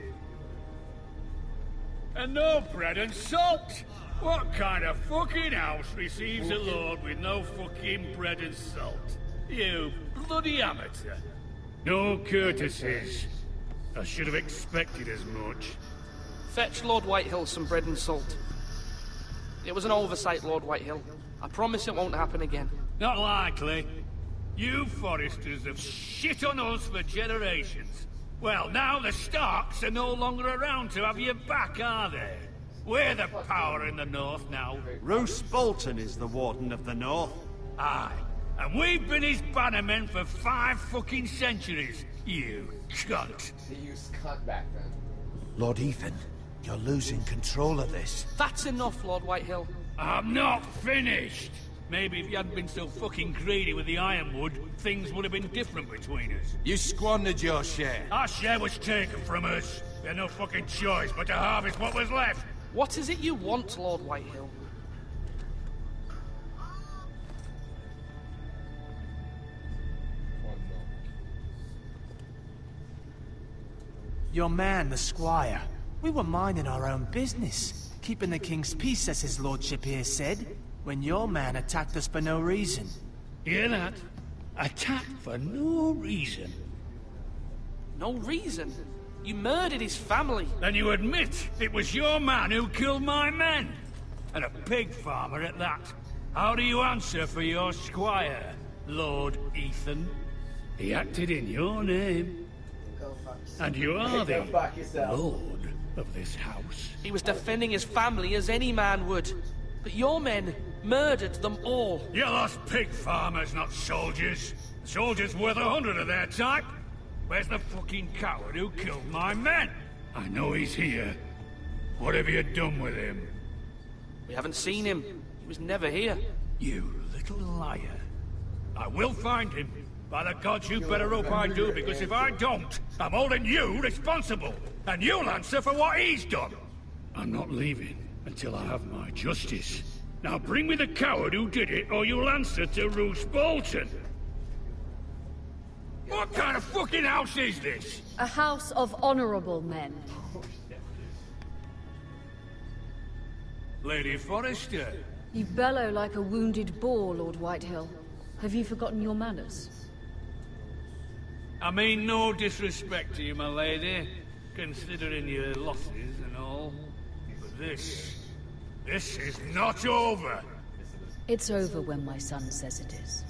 And no bread and salt! What kind of fucking house receives a lord with no fucking bread and salt? You bloody amateur. No courtesies. I should have expected as much. Fetch Lord Whitehill some bread and salt. It was an oversight, Lord Whitehill. I promise it won't happen again. Not likely. You Forresters have shit on us for generations. Well, now the Starks are no longer around to have your back, are they? We're the power in the North now. Roose Bolton is the Warden of the North. Aye. And we've been his bannermen for 5 fucking centuries. You cunt. They used cunt back then. Lord Ethan, you're losing control of this. That's enough, Lord Whitehill. I'm not finished. Maybe if you hadn't been so fucking greedy with the ironwood, things would have been different between us. You squandered your share. Our share was taken from us. We had no fucking choice but to harvest what was left. What is it you want, Lord Whitehill? Your man, the squire. We were minding our own business, keeping the king's peace, as his lordship here said, when your man attacked us for no reason. Hear that? Attacked for no reason. No reason? You murdered his family. Then you admit it was your man who killed my men. And a pig farmer at that. How do you answer for your squire, Lord Ethan? He acted in your name. And you are the lord of this house. He was defending his family as any man would. But your men murdered them all. You lost pig farmers, not soldiers. Soldiers worth 100 of their type. Where's the fucking coward who killed my men? I know he's here. What have you done with him? We haven't seen him. He was never here. You little liar. I will find him. By the gods, you better hope I do, because if I don't, I'm holding you responsible. And you'll answer for what he's done. I'm not leaving until I have my justice. Now bring me the coward who did it, or you'll answer to Roose Bolton. What kind of fucking house is this? A house of honorable men. Lady Forrester. You bellow like a wounded boar, Lord Whitehill. Have you forgotten your manners? I mean no disrespect to you, my lady, considering your losses and all. But this is not over. It's over when my son says it is.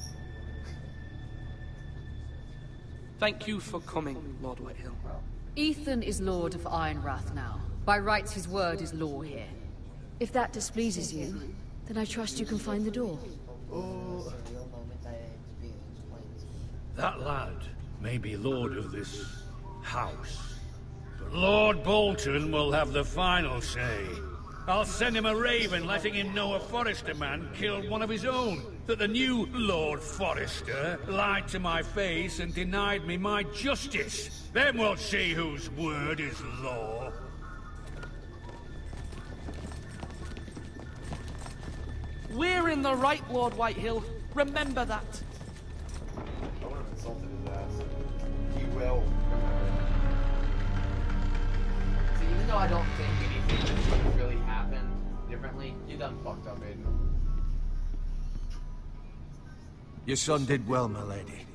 Thank you for coming, Lord Whitehill. Ethan is Lord of Ironrath now. By rights, his word is law here. If that displeases you, then I trust you can find the door. That lad may be lord of this house. But Lord Bolton will have the final say. I'll send him a raven letting him know a Forrester man killed one of his own. That the new Lord Forrester lied to my face and denied me my justice. Then we'll see whose word is law. We're in the right, Lord Whitehill. Remember that. I would have insulted his ass. He will remember. See, even though I don't think anything would really happen differently, you done fucked up, Aiden. Your son did well, my lady.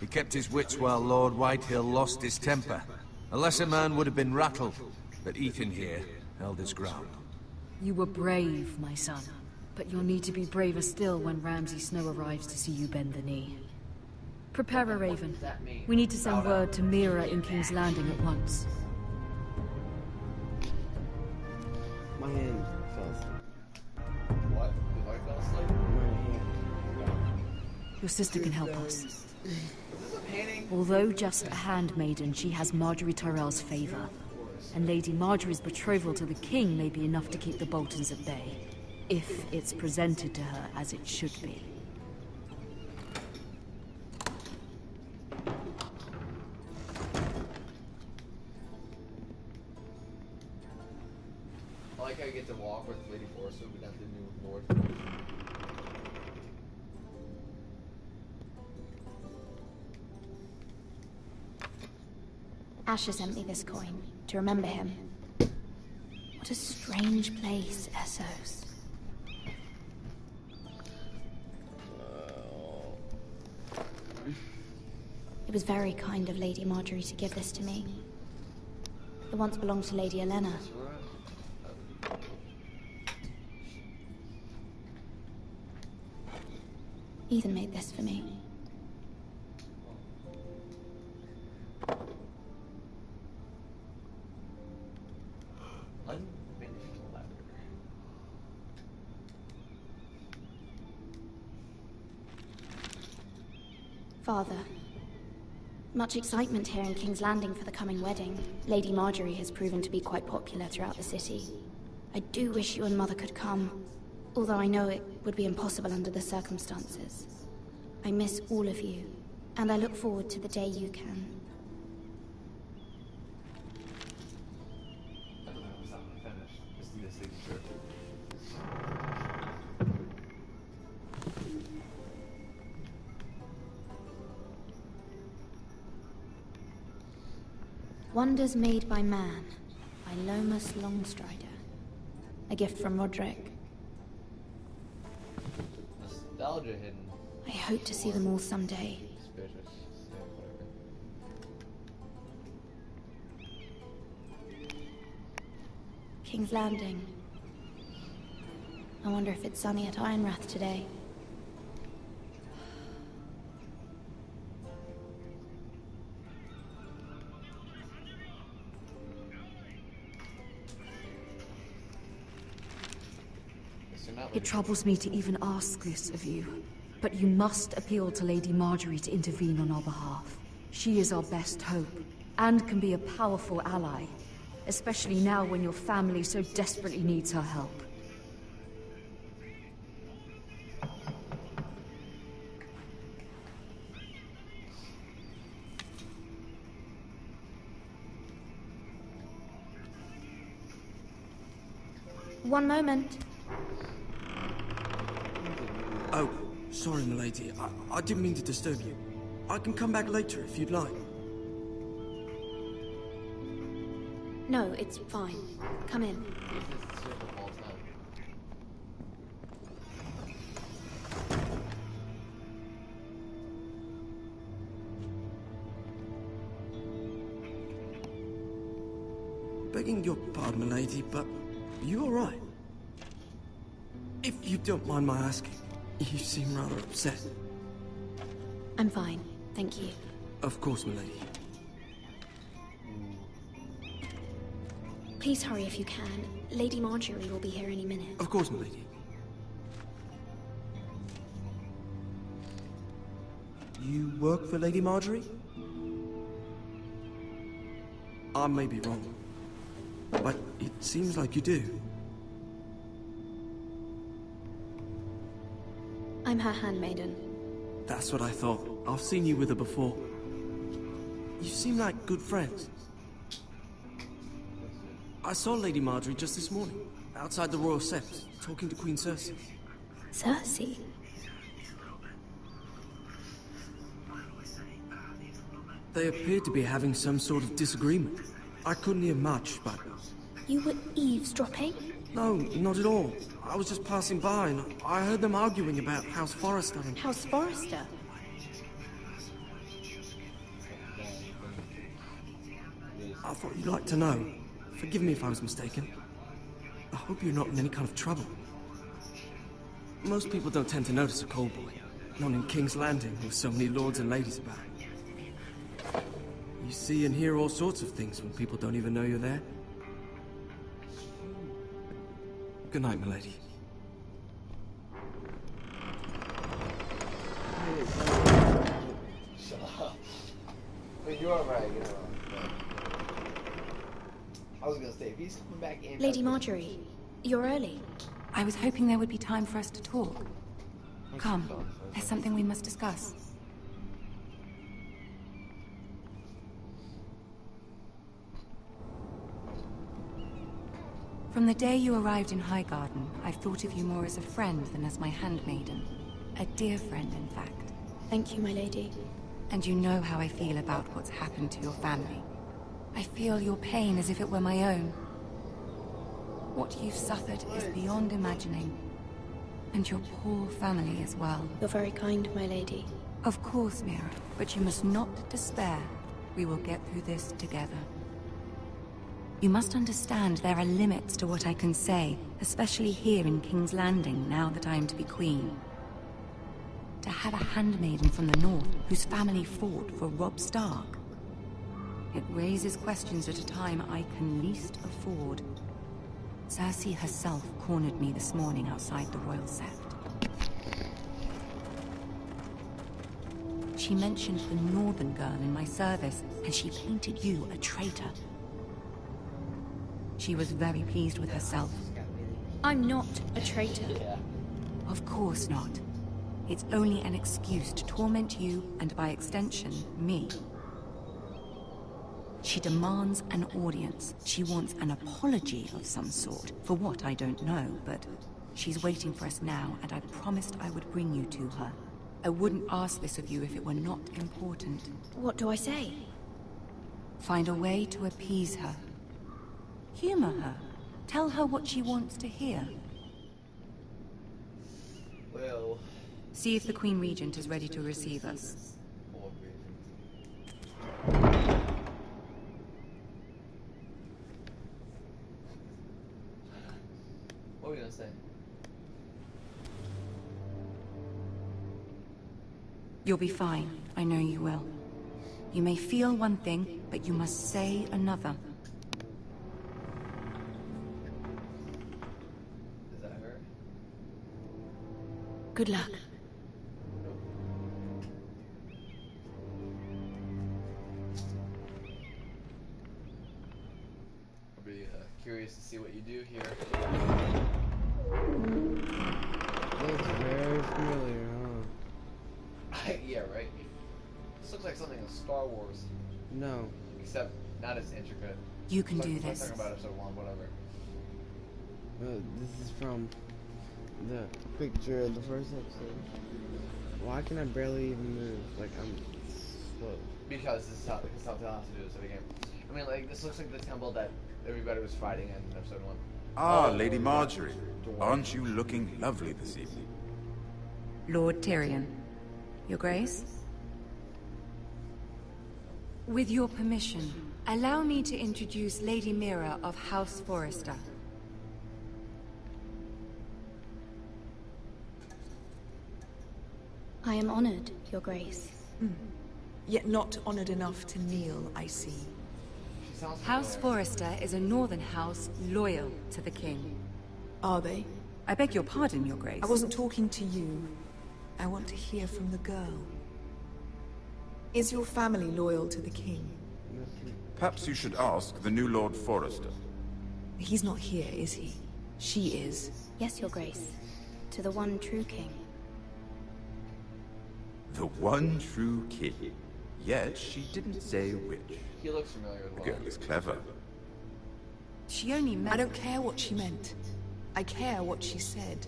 He kept his wits while Lord Whitehill lost his temper. A lesser man would have been rattled, but Ethan here held his ground. You were brave, my son. But you'll need to be braver still when Ramsay Snow arrives to see you bend the knee. Prepare a raven. We need to send word to Mira in King's Landing at once. My hand fell asleep. What? Your wife fell asleep? My hand. Your sister can help us. Is this a painting? Although just a handmaiden, she has Marjorie Tyrell's favor. And Lady Marjorie's betrothal to the king may be enough to keep the Boltons at bay. If it's presented to her as it should be. I like how you get to walk with Lady Forrester, but not the new Lord. Asher sent me this coin to remember him. What a strange place, Essos. It was very kind of Lady Marjorie to give this to me. It once belonged to Lady Elena. Ethan made this for me. Father, much excitement here in King's Landing for the coming wedding. Lady Marjorie has proven to be quite popular throughout the city. I do wish you and Mother could come, although I know it would be impossible under the circumstances. I miss all of you, and I look forward to the day you can. Wonders Made by Man, by Lomas Longstrider. A gift from Roderick. Nostalgia hidden. I hope to see them all someday. Suspicious. King's Landing. I wonder if it's sunny at Ironrath today. It troubles me to even ask this of you, but you must appeal to Lady Marjorie to intervene on our behalf. She is our best hope, and can be a powerful ally, especially now when your family so desperately needs her help. One moment. Oh, sorry, milady. I didn't mean to disturb you. I can come back later if you'd like. No, it's fine. Come in. Begging your pardon, milady, but are you alright? If you don't mind my asking, you seem rather upset. I'm fine, thank you. Of course, milady. Please hurry if you can. Lady Marjorie will be here any minute. Of course, milady. You work for Lady Marjorie? I may be wrong, but it seems like you do. I'm her handmaiden. That's what I thought. I've seen you with her before. You seem like good friends. I saw Lady Marjorie just this morning, outside the Royal Sept, talking to Queen Cersei. Cersei? They appeared to be having some sort of disagreement. I couldn't hear much, but... You were eavesdropping? No, not at all. I was just passing by and I heard them arguing about House Forrester and... House Forrester? I thought you'd like to know. Forgive me if I was mistaken. I hope you're not in any kind of trouble. Most people don't tend to notice a cold boy. Not in King's Landing with so many lords and ladies about. You see and hear all sorts of things when people don't even know you're there. Good night, milady. Shut up. I mean, you are right, you know. I was gonna say, if he's coming back in... Lady Marjorie, you're early. I was hoping there would be time for us to talk. Come, there's something we must discuss. From the day you arrived in Highgarden, I've thought of you more as a friend than as my handmaiden. A dear friend, in fact. Thank you, my lady. And you know how I feel about what's happened to your family. I feel your pain as if it were my own. What you've suffered is beyond imagining. And your poor family as well. You're very kind, my lady. Of course, Mira, but you must not despair. We will get through this together. You must understand there are limits to what I can say, especially here in King's Landing, now that I am to be queen. To have a handmaiden from the north whose family fought for Robb Stark. It raises questions at a time I can least afford. Cersei herself cornered me this morning outside the Royal Sept. She mentioned the northern girl in my service, and she painted you a traitor. She was very pleased with herself. I'm not a traitor. Of course not. It's only an excuse to torment you, and by extension, me. She demands an audience. She wants an apology of some sort. For what, I don't know, but she's waiting for us now, and I promised I would bring you to her. I wouldn't ask this of you if it were not important. What do I say? Find a way to appease her. Humor her. Tell her what she wants to hear. Well... See if the Queen Regent is ready to receive us. What were you gonna say? You'll be fine. I know you will. You may feel one thing, but you must say another. Is that her? Good luck. I'll be curious to see what you do here. Looks very familiar, huh? Yeah, right? This looks like something in Star Wars. No. Except not as intricate. You can It's do like, this. Talking about episode 1, whatever. This is from the picture of the first episode. Why can I barely even move? Like, I'm slow. Because this is how they'll have to do this every game. I mean, like, this looks like the temple that everybody was fighting in episode 1. Ah, Lady Marjorie. Aren't you looking lovely this evening? Lord Tyrion. Your Grace? With your permission, allow me to introduce Lady Mira of House Forrester. I am honored, Your Grace. Yet not honored enough to kneel, I see. House Forrester is a northern house loyal to the king. Are they? I beg your pardon, Your Grace. I wasn't talking to you. I want to hear from the girl. Is your family loyal to the king? Perhaps you should ask the new Lord Forrester. He's not here, is he? She is. Yes, Your Grace. To the one true king. The one true king. Yet she didn't say which. He looks familiar as The well. girl is clever. She only meant... I don't care what she meant. I care what she said.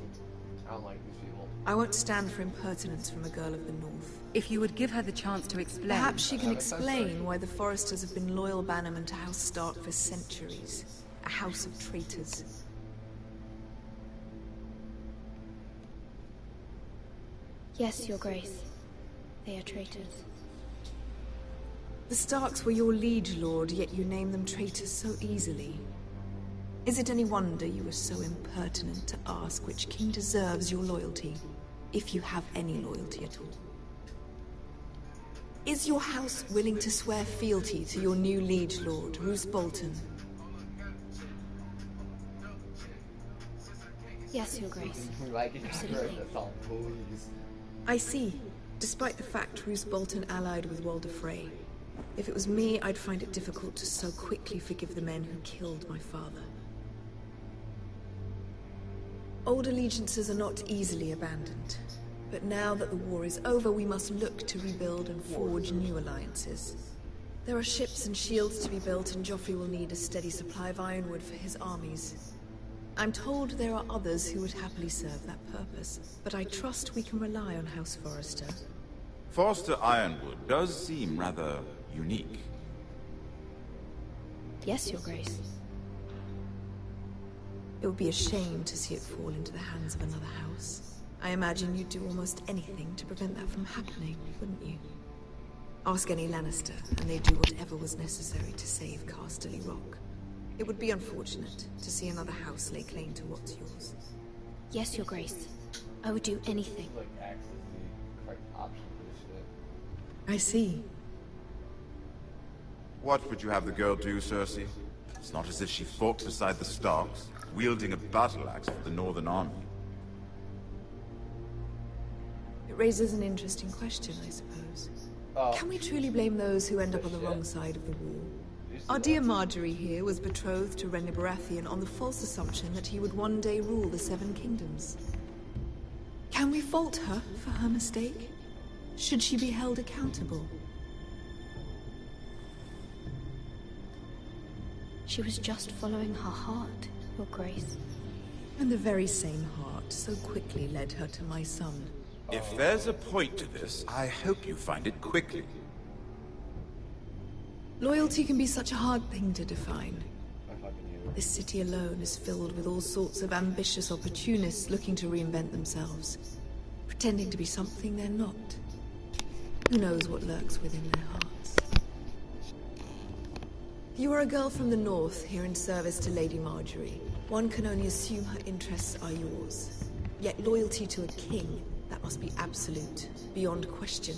I don't like these people. I won't stand for impertinence from a girl of the North. If you would give her the chance to explain... Perhaps she can explain why the Forresters have been loyal bannermen to House Stark for centuries. A house of traitors. Yes, Your Grace. They are traitors. The Starks were your liege lord, yet you name them traitors so easily. Is it any wonder you were so impertinent to ask which king deserves your loyalty, if you have any loyalty at all? Is your house willing to swear fealty to your new liege lord, Roose Bolton? Yes, Your Grace. Like it. Absolutely. I see. Despite the fact Roose Bolton allied with Walder Frey. If it was me, I'd find it difficult to so quickly forgive the men who killed my father. Old allegiances are not easily abandoned. But now that the war is over, we must look to rebuild and forge new alliances. There are ships and shields to be built, and Joffrey will need a steady supply of ironwood for his armies. I'm told there are others who would happily serve that purpose, but I trust we can rely on House Forrester. Forrester Ironwood does seem rather unique. Yes, Your Grace. It would be a shame to see it fall into the hands of another house. I imagine you'd do almost anything to prevent that from happening, wouldn't you? Ask any Lannister, and they'd do whatever was necessary to save Casterly Rock. It would be unfortunate to see another house lay claim to what's yours. Yes, Your Grace. I would do anything. Like, Axe is the correct option for this shit. I see. What would you have the girl do, Cersei? It's not as if she fought beside the Starks, wielding a battle axe for the Northern Army. It raises an interesting question, I suppose. Can we truly blame those who end up on the wrong side of the war? Our dear Marjorie here was betrothed to Renly Baratheon on the false assumption that he would one day rule the Seven Kingdoms. Can we fault her for her mistake? Should she be held accountable? She was just following her heart, Your Grace. And the very same heart so quickly led her to my son. If there's a point to this, I hope you find it quickly. Loyalty can be such a hard thing to define. This city alone is filled with all sorts of ambitious opportunists looking to reinvent themselves, pretending to be something they're not. Who knows what lurks within their hearts? You are a girl from the north, here in service to Lady Marjorie. One can only assume her interests are yours. Yet loyalty to a king, that must be absolute, beyond question.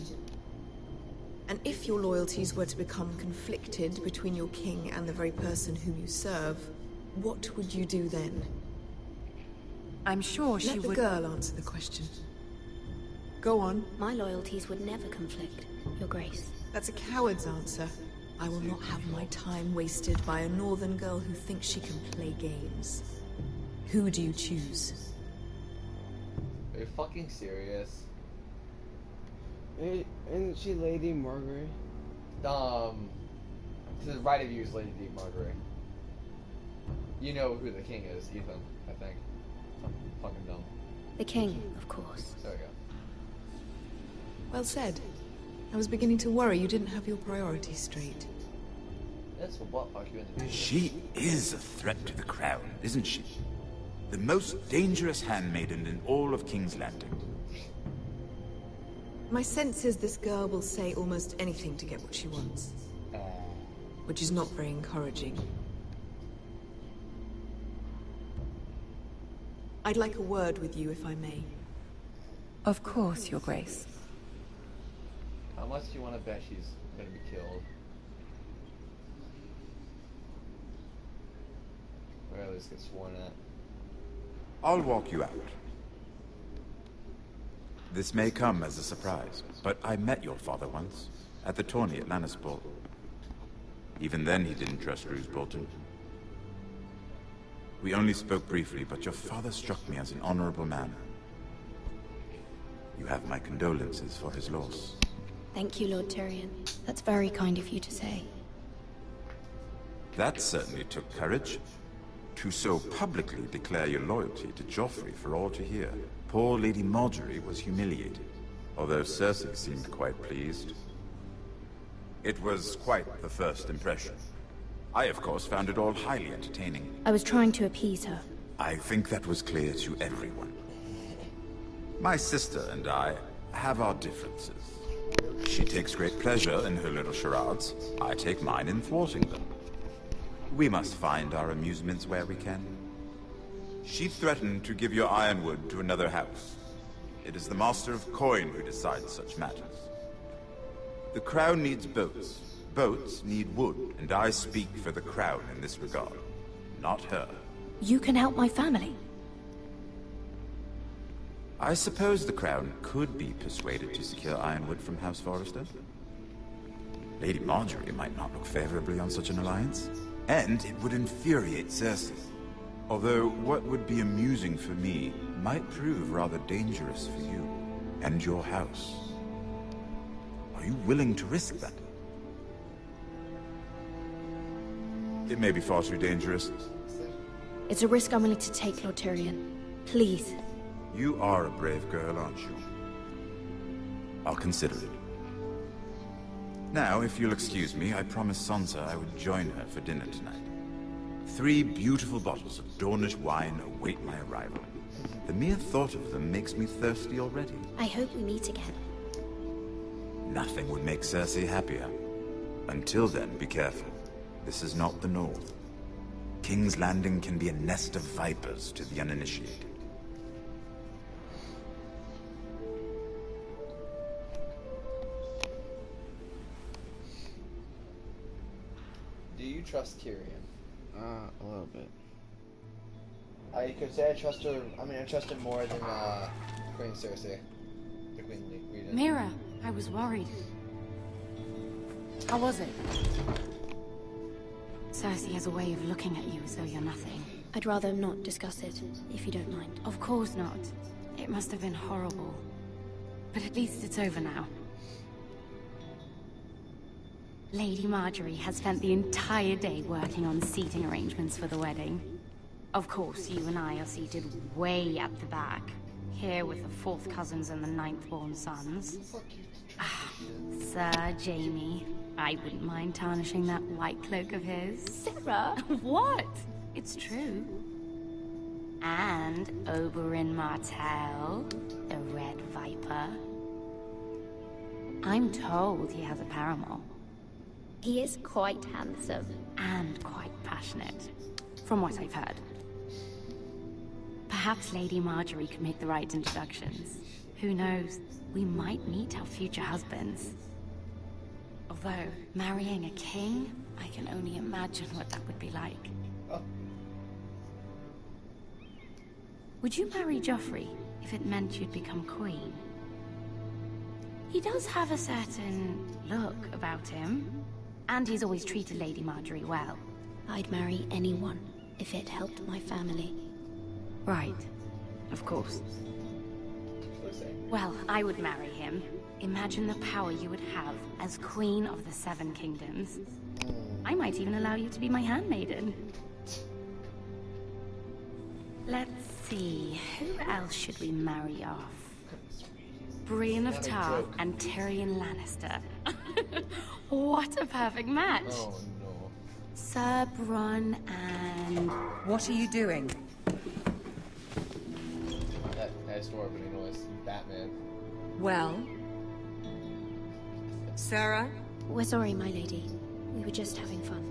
And if your loyalties were to become conflicted between your king and the very person whom you serve, what would you do then? I'm sure she would... Let the girl answer the question. Go on. My loyalties would never conflict, Your Grace. That's a coward's answer. I will not have my time wasted by a northern girl who thinks she can play games. Who do you choose? Are you fucking serious? Isn't she Lady Margaery? To the right of you is Lady Margaery. You know who the king is, Ethan, I think. I'm fucking dumb. The king, of course. There we go. Well said. I was beginning to worry you didn't have your priorities straight. That's what fuck you in the She is a threat to the crown, isn't she? The most dangerous handmaiden in all of King's Landing. My sense is this girl will say almost anything to get what she wants. Which is not very encouraging. I'd like a word with you, if I may. Of course, Your Grace. How much do you want to bet she's gonna be killed? Or at least get sworn at. I'll walk you out. This may come as a surprise, but I met your father once, at the tourney at Lannisport. Even then, he didn't trust Roose Bolton. We only spoke briefly, but your father struck me as an honorable man. You have my condolences for his loss. Thank you, Lord Tyrion. That's very kind of you to say. That certainly took courage. To so publicly declare your loyalty to Joffrey for all to hear. Poor Lady Marjorie was humiliated, although Cersei seemed quite pleased. It was quite the first impression. I, of course, found it all highly entertaining. I was trying to appease her. I think that was clear to everyone. My sister and I have our differences. She takes great pleasure in her little charades. I take mine in thwarting them. We must find our amusements where we can. She threatened to give your ironwood to another house. It is the Master of Coin who decides such matters. The Crown needs boats. Boats need wood, and I speak for the Crown in this regard, not her. You can help my family. I suppose the Crown could be persuaded to secure ironwood from House Forrester. Lady Marjorie might not look favorably on such an alliance, and it would infuriate Cersei. Although what would be amusing for me might prove rather dangerous for you and your house. Are you willing to risk that? It may be far too dangerous. It's a risk I'm willing to take, Lord Tyrion. Please. You are a brave girl, aren't you? I'll consider it. Now, if you'll excuse me, I promised Sansa I would join her for dinner tonight. 3 beautiful bottles of Dornish wine await my arrival. The mere thought of them makes me thirsty already. I hope we meet again. Nothing would make Cersei happier. Until then, be careful. This is not the North. King's Landing can be a nest of vipers to the uninitiated. Do you trust Tyrion? A little bit. I could say I trust her. I mean, I trust her more than Queen Cersei, the Queen Regent. Mira, I was worried. How was it? Cersei has a way of looking at you as though you're nothing. I'd rather not discuss it, if you don't mind. Of course not. It must have been horrible. But at least it's over now. Lady Marjorie has spent the entire day working on seating arrangements for the wedding. Of course, you and I are seated way at the back, here with the 4th cousins and the 9th-born sons. Sir Jaime, I wouldn't mind tarnishing that white cloak of his. Sarah? What? It's true. And Oberyn Martell, the Red Viper. I'm told he has a paramour. He is quite handsome. And quite passionate, from what I've heard. Perhaps Lady Marjorie could make the right introductions. Who knows? We might meet our future husbands. Although, marrying a king, I can only imagine what that would be like. Oh. Would you marry Joffrey if it meant you'd become queen? He does have a certain look about him, and he's always treated Lady Marjorie well. I'd marry anyone if it helped my family. Right. Of course. Well, I would marry him. Imagine the power you would have as Queen of the 7 Kingdoms. I might even allow you to be my handmaiden. Let's see, who else should we marry off? Brienne of Tarth and Tyrion Lannister. What a perfect match! Oh no. Sir Bronn and... What are you doing? That door opening noise. Batman. Well? Sarah? We're sorry, my lady. We were just having fun.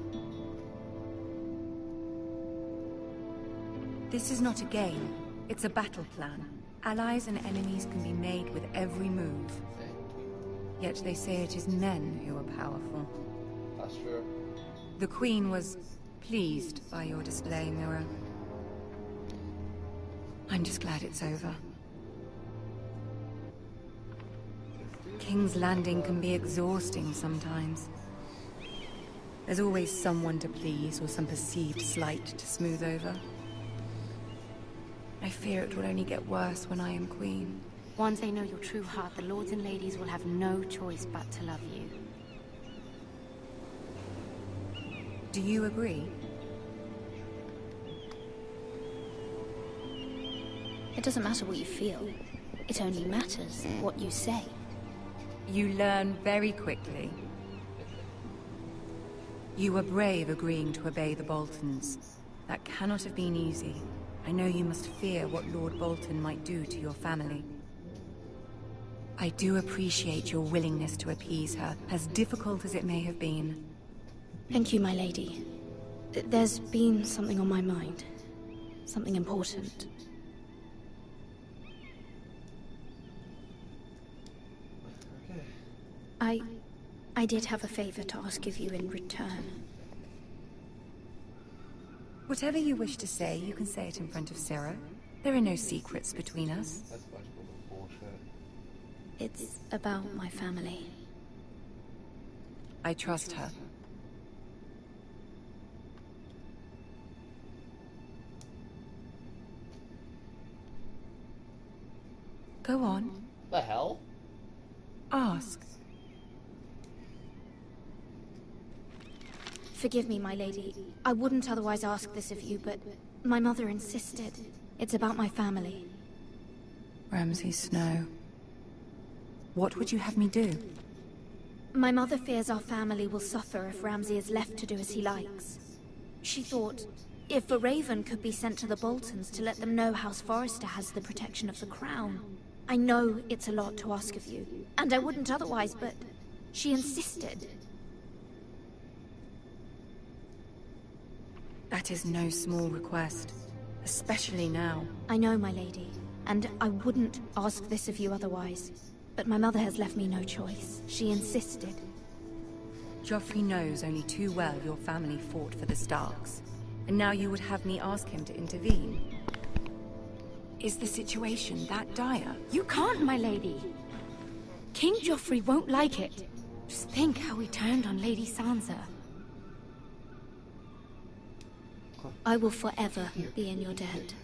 This is not a game. It's a battle plan. Allies and enemies can be made with every move. Yet they say it is men who are powerful. That's true. The Queen was pleased by your display, Mira. I'm just glad it's over. King's Landing can be exhausting sometimes. There's always someone to please or some perceived slight to smooth over. I fear it will only get worse when I am queen. Once they know your true heart, the lords and ladies will have no choice but to love you. Do you agree? It doesn't matter what you feel. It only matters what you say. You learn very quickly. You were brave agreeing to obey the Boltons. That cannot have been easy. I know you must fear what Lord Bolton might do to your family. I do appreciate your willingness to appease her, as difficult as it may have been. Thank you, my lady. There's been something on my mind. Something important. I did have a favor to ask of you in return. Whatever you wish to say, you can say it in front of Sarah. There are no secrets between us. That's a bunch of bullshit. It's about my family. I trust her. Go on. The hell? Ask. Forgive me, my lady. I wouldn't otherwise ask this of you, but my mother insisted. It's about my family. Ramsay Snow. What would you have me do? My mother fears our family will suffer if Ramsay is left to do as he likes. She thought, if a raven could be sent to the Boltons to let them know House Forrester has the protection of the crown. I know it's a lot to ask of you, and I wouldn't otherwise, but she insisted. That is no small request, especially now. I know, my lady, and I wouldn't ask this of you otherwise. But my mother has left me no choice. She insisted. Joffrey knows only too well your family fought for the Starks, and now you would have me ask him to intervene. Is the situation that dire? You can't, my lady. King Joffrey won't like it. Just think how he turned on Lady Sansa. I will forever be in your debt.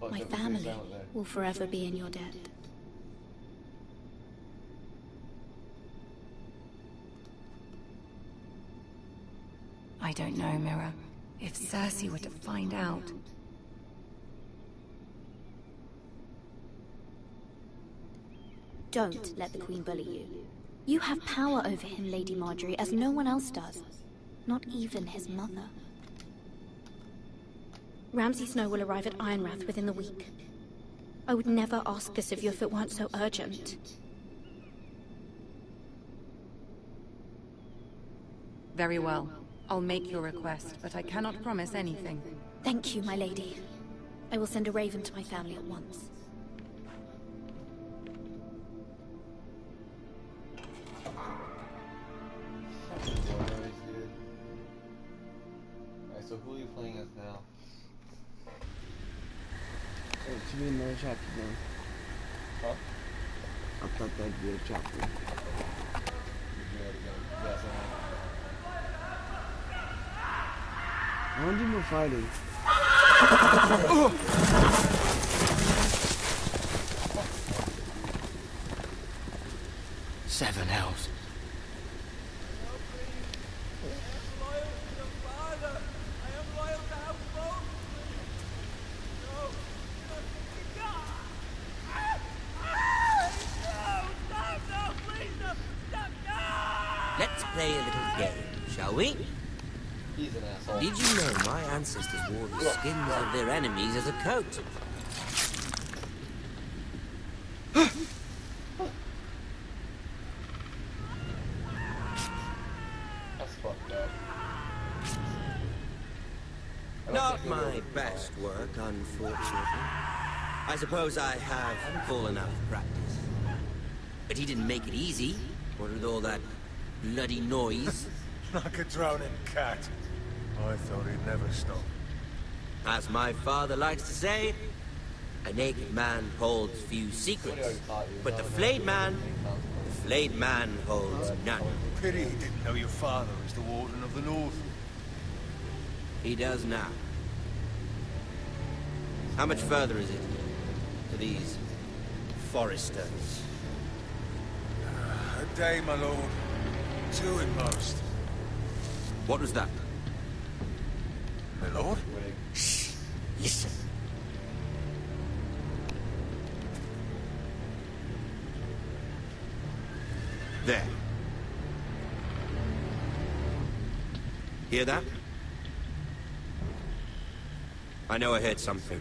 My family will forever be in your debt. I don't know, Mira. If Cersei were to find out... Don't let the Queen bully you. You have power over him, Lady Marjorie, as no one else does. Not even his mother. Ramsay Snow will arrive at Ironrath within the week. I would never ask this of you if it weren't so urgent. Very well. I'll make your request, but I cannot promise anything. Thank you, my lady. I will send a raven to my family at once. Alright, so who are you playing as now? It should be another chapter then. Huh? I thought that'd be a chapter. I want to do more fighting. 7 hells. Let's play a little game, shall we? He's an asshole. Did you know my ancestors wore the skins of their enemies as a coat? That's fucked up. Not my best work, unfortunately. I suppose I have fallen out of practice. But he didn't make it easy, what with all that bloody noise. Like a drowning cat. I thought he'd never stop. As my father likes to say, a naked man holds few secrets. But the flayed man flayed man holds none. Pity he didn't know your father was the Warden of the North. He does now. How much further is it to these foresters? A day, my lord. 2 at most. What was that? My lord? Shh! Listen. There. Hear that? I know I heard something.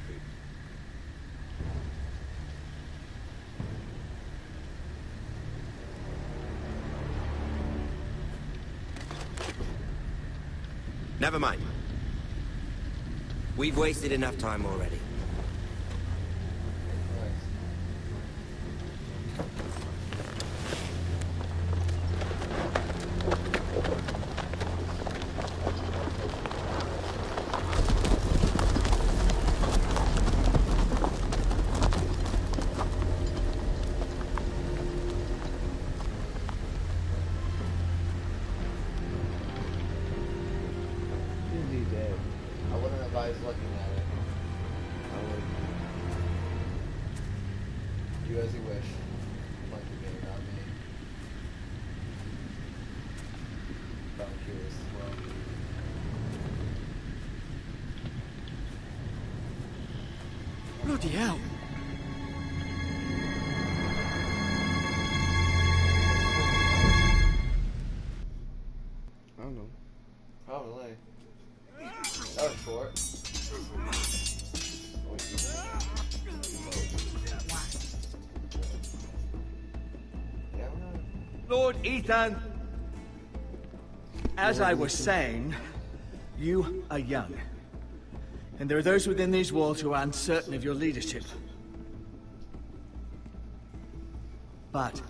Never mind. We've wasted enough time already. I wouldn't advise looking at it. I would. Do as you wish. Like the game, not me. But I'm curious as well. Bloody hell. I don't know. Probably. That was short. Lord Ethan, as I was saying, you are young. And there are those within these walls who are uncertain of your leadership. But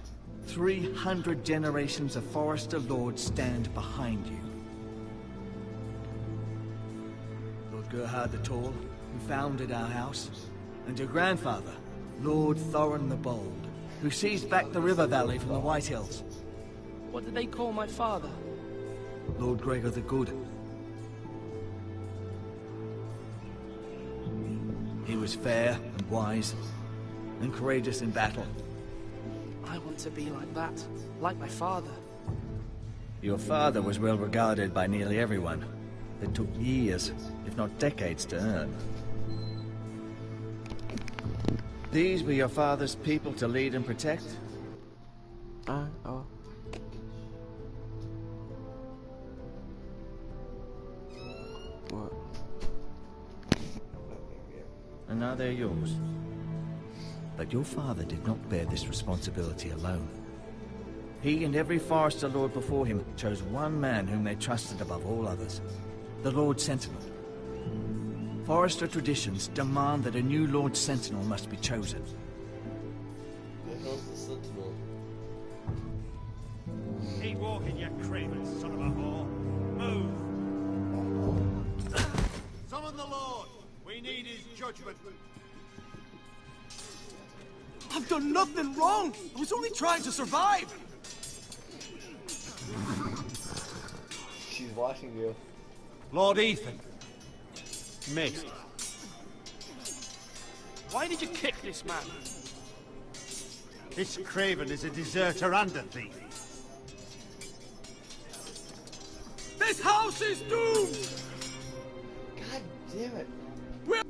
300 generations of Forester Lords stand behind you. Lord Gerhard the Tall, who founded our house, and your grandfather, Lord Thorin the Bold, who seized back the river valley from the White Hills. What did they call my father? Lord Gregor the Good. He was fair and wise, and courageous in battle. I want to be like that, like my father. Your father was well regarded by nearly everyone. It took years, if not decades, to earn. These were your father's people to lead and protect? Oh. What? And now they're yours. But your father did not bear this responsibility alone. He and every Forester Lord before him chose one man whom they trusted above all others. The Lord Sentinel. Forester traditions demand that a new Lord Sentinel must be chosen. The hell's the Sentinel? Keep walking, you craven son of a whore. Move! Summon the Lord! We need his judgment. I've done nothing wrong! I was only trying to survive! She's watching you. Lord Ethan. Missed. Why did you kick this man? This craven is a deserter and a thief. This house is doomed! God damn it. We're...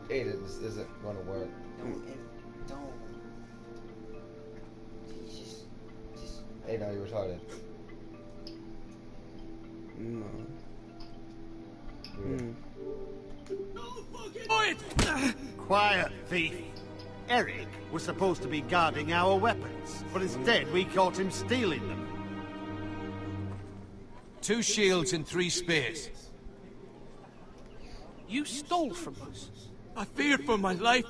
Aiden, this isn't gonna work. Don't. Just. Aiden, you're retarded. No. Quiet, thief. Eric was supposed to be guarding our weapons, but instead we caught him stealing them. 2 shields and 3 spears. You stole from us. I feared for my life.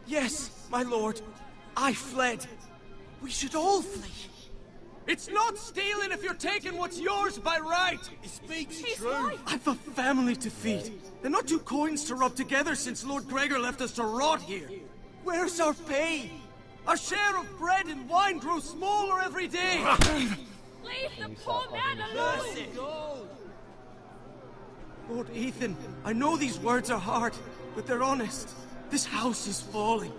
Yes, my lord. I fled. We should all flee. It's not stealing if you're taking what's yours by right. He speaks true. I've a family to feed, and not 2 coins to rub together since Lord Gregor left us to rot here. Where's our pay? Our share of bread and wine grows smaller every day! Leave the poor man alone! Lord Ethan, I know these words are hard, but they're honest. This house is falling.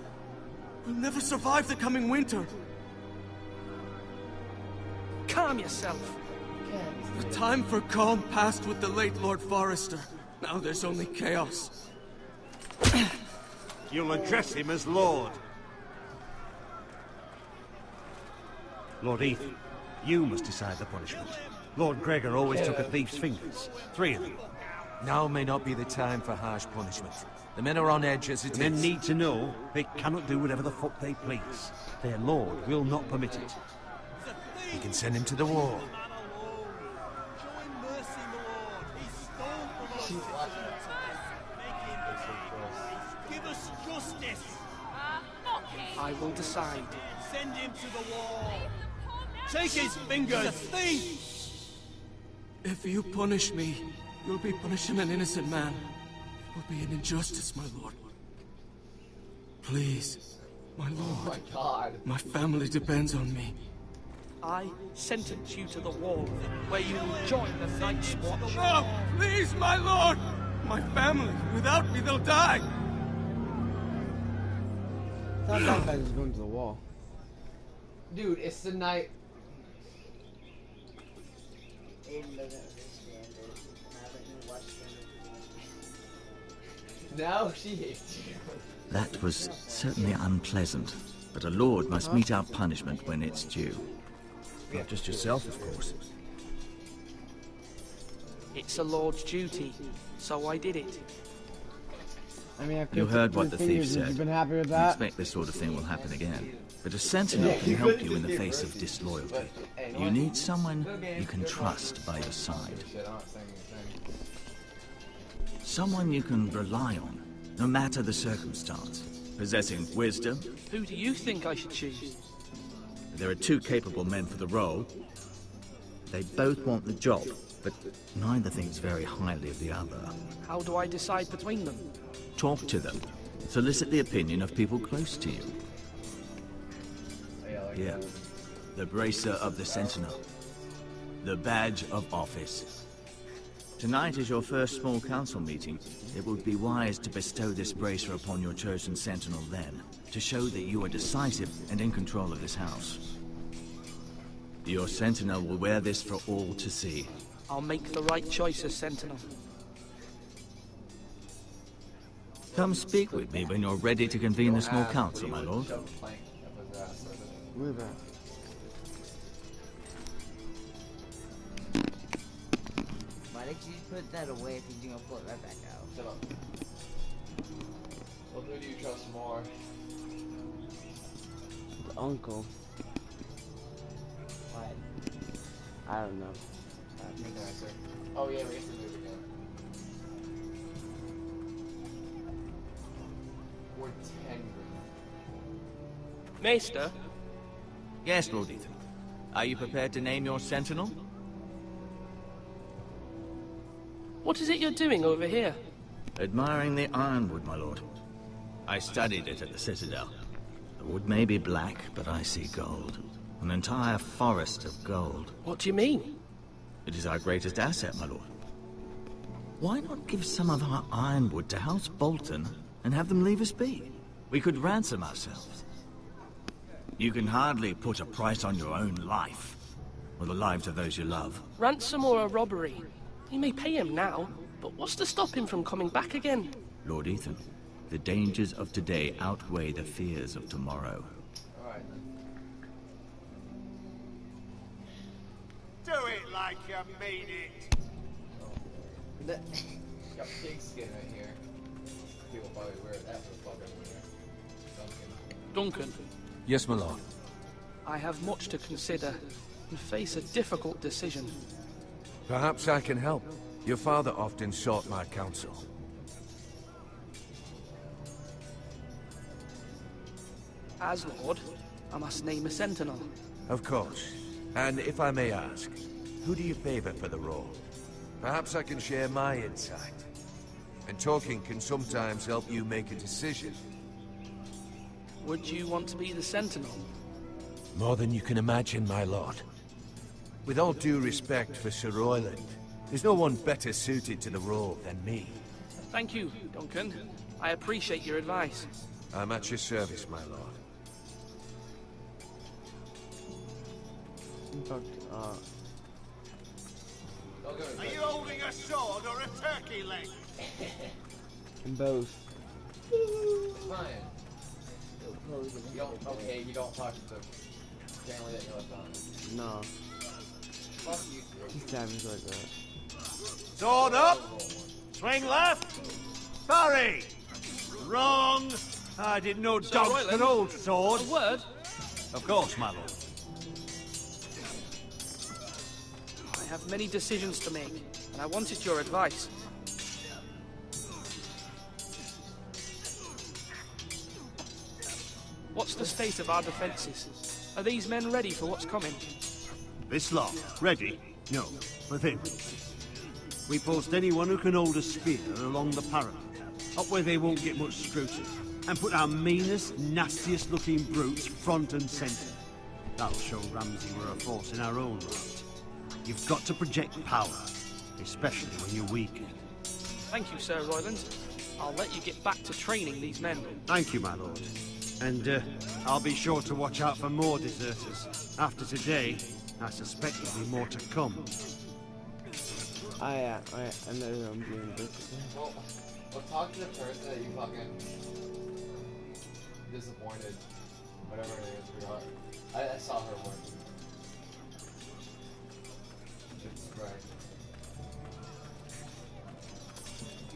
We'll never survive the coming winter. Calm yourself. The time for calm passed with the late Lord Forrester. Now there's only chaos. You'll address him as Lord. Lord Ethan, you must decide the punishment. Lord Gregor always took a thief's fingers. 3 of them. Now may not be the time for harsh punishment. The men are on edge as it is. The men need to know they cannot do whatever the fuck they please. Their lord will not permit it. We can send him to the wall. Give us justice. I will decide. Send him to the wall. Take his fingers. Thief. If you punish me, you'll be punishing an innocent man. It will be an injustice, my lord. Please, my lord. Oh my God. My family depends on me. I sentence you to the wall, where you will join the Night's Watch. No! Please, my lord! My family, without me, they'll die! It's not that bad as going to the wall. Dude, it's the night. Aiden doesn't understand it. And I haven't even watched it. Now she hates you. That was certainly unpleasant, but a lord must mete out punishment when it's due. Not just yourself, of course. It's a lord's duty, so I did it. I mean, You heard what the thief said. You've been happy with I that? expect this sort of thing will happen again. But a sentinel can help you in the face of disloyalty. You need someone you can trust by your side. Someone you can rely on, no matter the circumstance. Possessing wisdom. Who do you think I should choose? There are 2 capable men for the role. They both want the job, but neither thinks very highly of the other. How do I decide between them? Talk to them. Solicit the opinion of people close to you. Here, the bracer of the Sentinel. The badge of office. Tonight is your first small council meeting. It would be wise to bestow this bracer upon your chosen Sentinel then, to show that you are decisive and in control of this house. Your Sentinel will wear this for all to see. I'll make the right choice as Sentinel. Come speak with me when you're ready to convene the small council, my lord. Move out. Why did you put that away if you're gonna pull it right back out? Shut up. Well, who do you trust more? The uncle. What? I don't know. Make an answer. Oh yeah, we have to do it again. Or 10 Maester? Yes, Lord Ethan. Are you prepared to name your Sentinel? What is it you're doing over here? Admiring the ironwood, my lord. I studied it at the Citadel. The wood may be black, but I see gold. An entire forest of gold. What do you mean? It is our greatest asset, my lord. Why not give some of our ironwood to House Bolton and have them leave us be? We could ransom ourselves. You can hardly put a price on your own life, or the lives of those you love. Ransom or a robbery? You may pay him now, but what's to stop him from coming back again? Lord Ethan, the dangers of today outweigh the fears of tomorrow. Alright Do it like you mean it. Got pig skin right here. People probably wear that for fucking Duncan, Yes, my lord. I have much to consider and face a difficult decision. Perhaps I can help. Your father often sought my counsel. As Lord, I must name a Sentinel. Of course. And if I may ask, who do you favor for the role? Perhaps I can share my insight. And talking can sometimes help you make a decision. Would you want to be the Sentinel? More than you can imagine, my lord. With all due respect for Sir Royland, there's no one better suited to the role than me. Thank you, Duncan. I appreciate your advice. I'm at your service, my lord. Are you holding a sword or a turkey leg? Both. Fine. You don't, okay, you don't talk to the family that you left on. No. Fuck you. He's savage like that. Sword up! Swing left! Parry! Wrong! I didn't know dogs could hold swords. A word? Of course, my lord. I have many decisions to make, and I wanted your advice. What's the state of our defences? Are these men ready for what's coming? This lot, ready? No, but then. We post anyone who can hold a spear along the parapet, up where they won't get much scrutiny, and put our meanest, nastiest looking brutes front and centre. That'll show Ramsay we're a force in our own right. You've got to project power, especially when you're weak. Thank you, Sir Royland. I'll let you get back to training these men. Thank you, my lord. And I'll be sure to watch out for more deserters. After today, I suspect there'll be more to come. I know I'm doing this. Well, talk to the person that you fucking disappointed. Whatever it is, forgot. I saw her work. Right.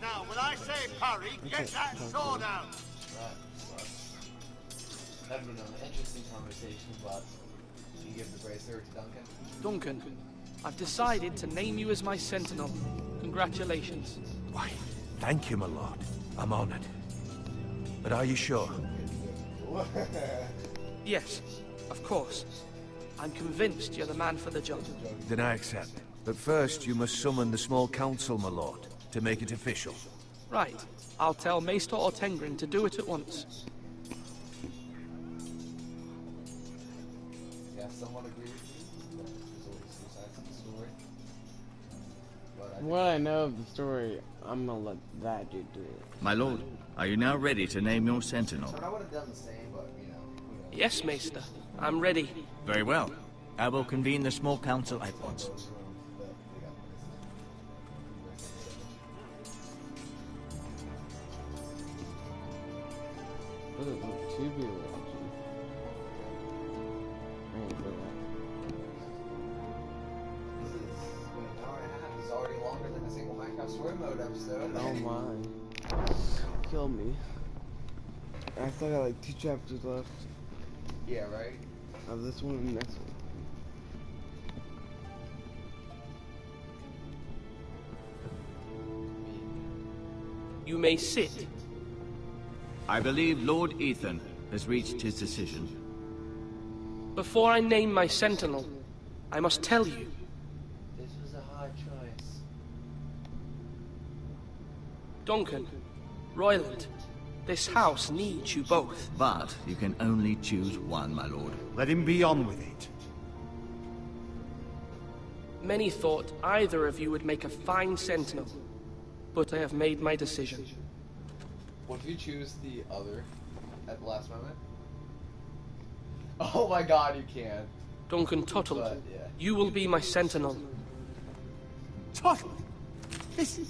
Now, when I say parry, get that sword out! That would have been an interesting conversation, but you give the bracer to Duncan? Duncan, I've decided to name you as my Sentinel. Congratulations. Why, thank you, my lord. I'm honored. But are you sure? Yes, of course. I'm convinced you're the man for the job. Then I accept. But first, you must summon the small council, my lord, to make it official. Right. I'll tell Maester Ortengrin to do it at once. Yeah, someone agree with you. There's always two sides of the story. But What I know of the story, I'm gonna let that dude do it. My lord, are you now ready to name your sentinel? I would have done the same, but you know. Yes, Maester. I'm ready. Very well. I will convene the small council at once. Doesn't look too good, actually. I ain't for that. This is an hour and a half. This is already longer than a single Minecraft story mode episode. Oh my. Kill me. I still got like 2 chapters left. Yeah, right? Of this one and the next one. You may sit. I believe Lord Ethan has reached his decision. Before I name my Sentinel, I must tell you. This was a hard choice. Duncan, Royland, this house needs you both. But you can only choose one, my lord. Let him be on with it. Many thought either of you would make a fine Sentinel, but I have made my decision. What if you choose the other at the last moment? Oh my god, you can. Duncan Tuttle, But, yeah. you will be my Sentinel. Tuttle! This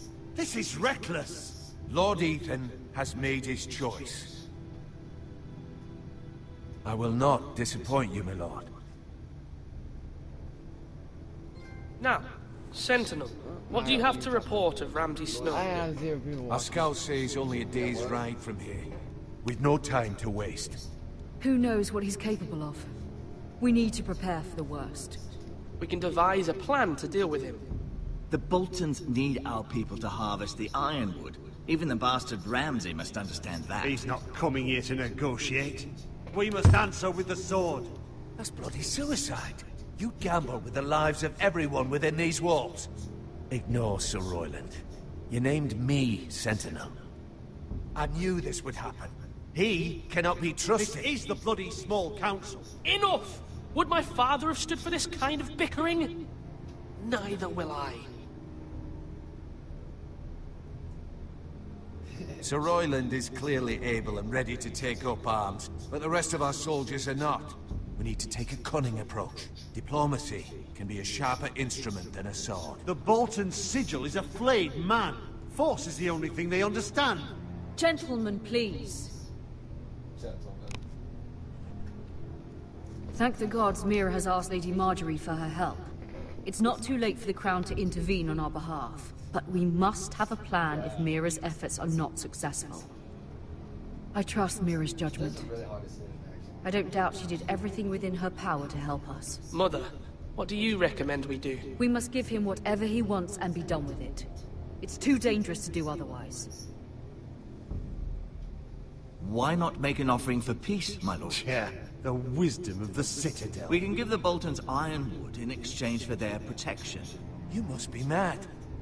is reckless! Lord Ethan has made his choice. I will not disappoint you, my lord. Now, Sentinel, what do you have to report of Ramsay Snow? I have 0 people Our watching. scout says only a day's ride from here. We've no time to waste. Who knows what he's capable of? We need to prepare for the worst. We can devise a plan to deal with him. The Boltons need our people to harvest the ironwood. Even the bastard Ramsay must understand that. He's not coming here to negotiate. We must answer with the sword. That's bloody suicide. You gamble with the lives of everyone within these walls. Ignore Sir Royland. You named me Sentinel. I knew this would happen. He cannot be trusted. This is the bloody small council. Enough! Would my father have stood for this kind of bickering? Neither will I. Sir Royland is clearly able and ready to take up arms, but the rest of our soldiers are not. We need to take a cunning approach. Diplomacy can be a sharper instrument than a sword. The Bolton sigil is a flayed man. Force is the only thing they understand. Gentlemen, please. Thank the gods Mira has asked Lady Marjorie for her help. It's not too late for the Crown to intervene on our behalf, but we must have a plan if Mira's efforts are not successful. I trust Mira's judgment. I don't doubt she did everything within her power to help us. Mother, what do you recommend we do? We must give him whatever he wants and be done with it. It's too dangerous to do otherwise. Why not make an offering for peace, my lord? Yeah, the wisdom of the Citadel. We can give the Boltons ironwood in exchange for their protection. You must be mad.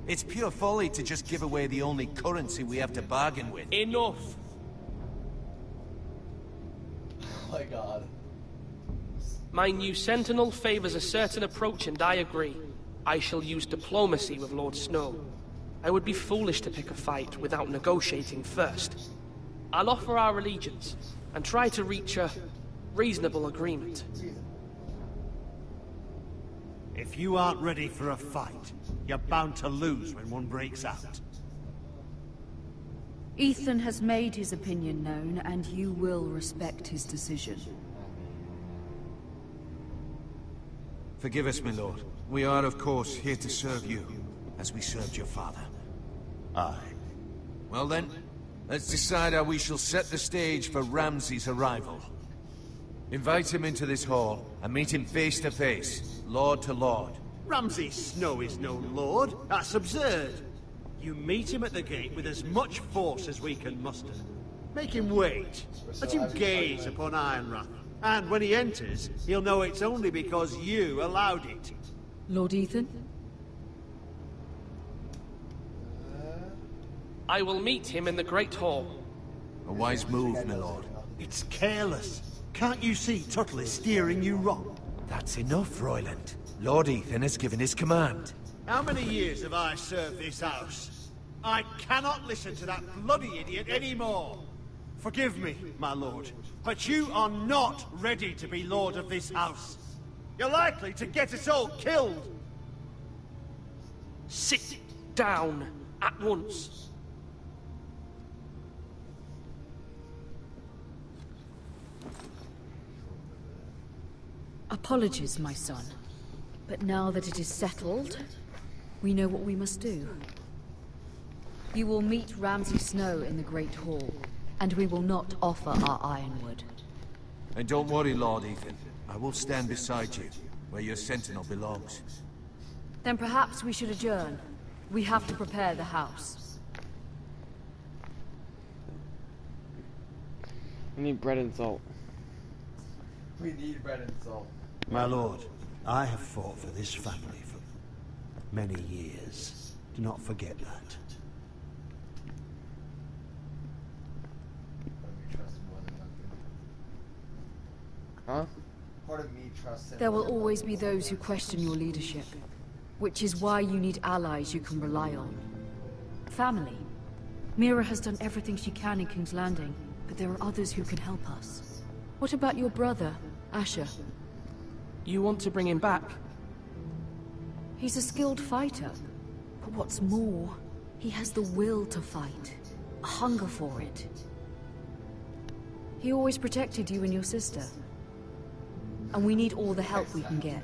It's pure folly to just give away the only currency we have to bargain with. Enough! Oh my god. My new sentinel favors a certain approach, and I agree. I shall use diplomacy with Lord Snow. I would be foolish to pick a fight without negotiating first. I'll offer our allegiance, and try to reach a reasonable agreement. If you aren't ready for a fight, you're bound to lose when one breaks out. Ethan has made his opinion known, and you will respect his decision. Forgive us, my lord. We are, of course, here to serve you, as we served your father. Aye. Well then, let's decide how we shall set the stage for Ramsay's arrival. Invite him into this hall, and meet him face to face, lord to lord. Ramsay Snow is no lord. That's absurd. You meet him at the gate with as much force as we can muster. Make him wait. Let him gaze upon Ironrath. And when he enters, he'll know it's only because you allowed it. Lord Ethan? I will meet him in the Great Hall. A wise move, my lord. It's careless. Can't you see Tuttle is steering you wrong? That's enough, Royland. Lord Ethan has given his command. How many years have I served this house? I cannot listen to that bloody idiot anymore. Forgive me, my lord, but you are not ready to be lord of this house. You're likely to get us all killed. Sit down at once. Apologies, my son. But now that it is settled, we know what we must do. You will meet Ramsay Snow in the Great Hall, and we will not offer our ironwood. And don't worry, Lord Ethan. I will stand beside you, where your sentinel belongs. Then perhaps we should adjourn. We have to prepare the house. I need bread and salt. We need bread and salt. My lord, I have fought for this family for many years. Do not forget that. Huh? Part of me trusts him. There will always be those who question your leadership, which is why you need allies you can rely on. Family. Mira has done everything she can in King's Landing, but there are others who can help us. What about your brother, Asher? You want to bring him back? He's a skilled fighter, but what's more, he has the will to fight, a hunger for it. He always protected you and your sister, and we need all the help we can get.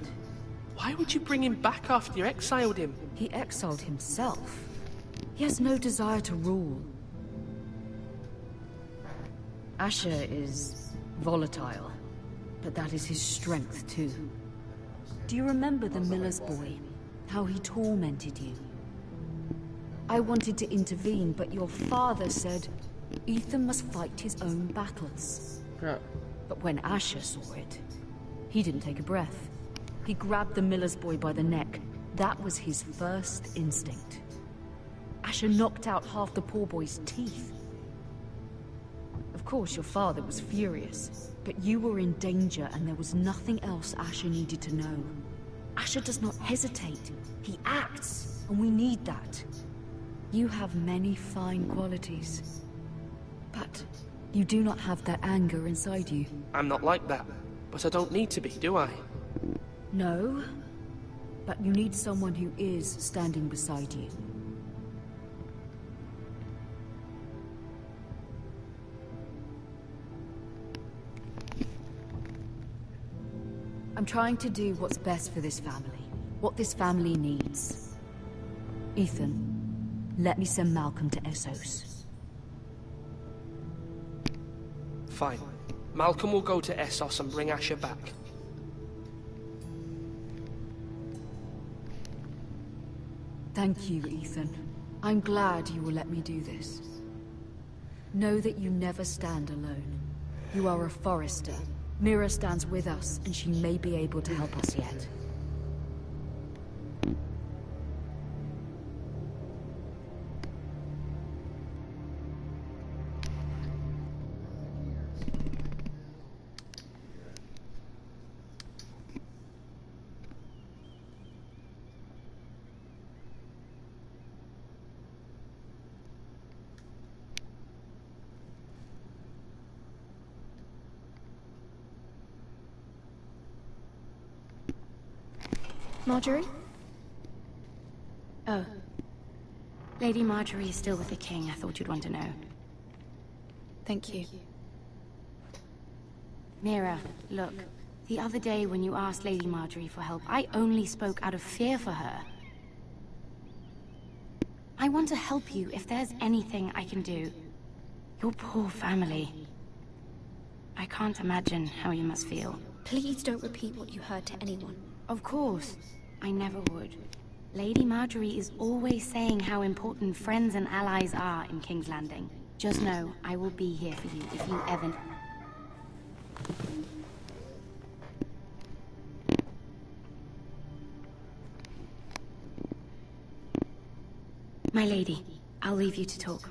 Why would you bring him back after you exiled him? He exiled himself. He has no desire to rule. Asher is volatile, but that is his strength too. Do you remember the miller's boy? How he tormented you? I wanted to intervene, but your father said Ethan must fight his own battles. Yeah. But when Asher saw it, he didn't take a breath. He grabbed the miller's boy by the neck. That was his first instinct. Asher knocked out half the poor boy's teeth. Of course, your father was furious, but you were in danger and there was nothing else Asher needed to know. Asher does not hesitate. He acts, and we need that. You have many fine qualities, but you do not have that anger inside you. I'm not like that, but I don't need to be, do I? No, but you need someone who is standing beside you. I'm trying to do what's best for this family, what this family needs. Ethan, let me send Malcolm to Essos. Fine. Malcolm will go to Essos and bring Asher back. Thank you, Ethan. I'm glad you will let me do this. Know that you never stand alone. You are a Forrester. Mira stands with us, and she may be able to help us yet. Marjorie? Oh. Lady Marjorie is still with the king. I thought you'd want to know. Thank you. Mira, look. The other day when you asked Lady Marjorie for help, I only spoke out of fear for her. I want to help you if there's anything I can do. Your poor family. I can't imagine how you must feel. Please don't repeat what you heard to anyone. Of course. I never would. Lady Marjorie is always saying how important friends and allies are in King's Landing. Just know, I will be here for you if you ever... My lady, I'll leave you to talk.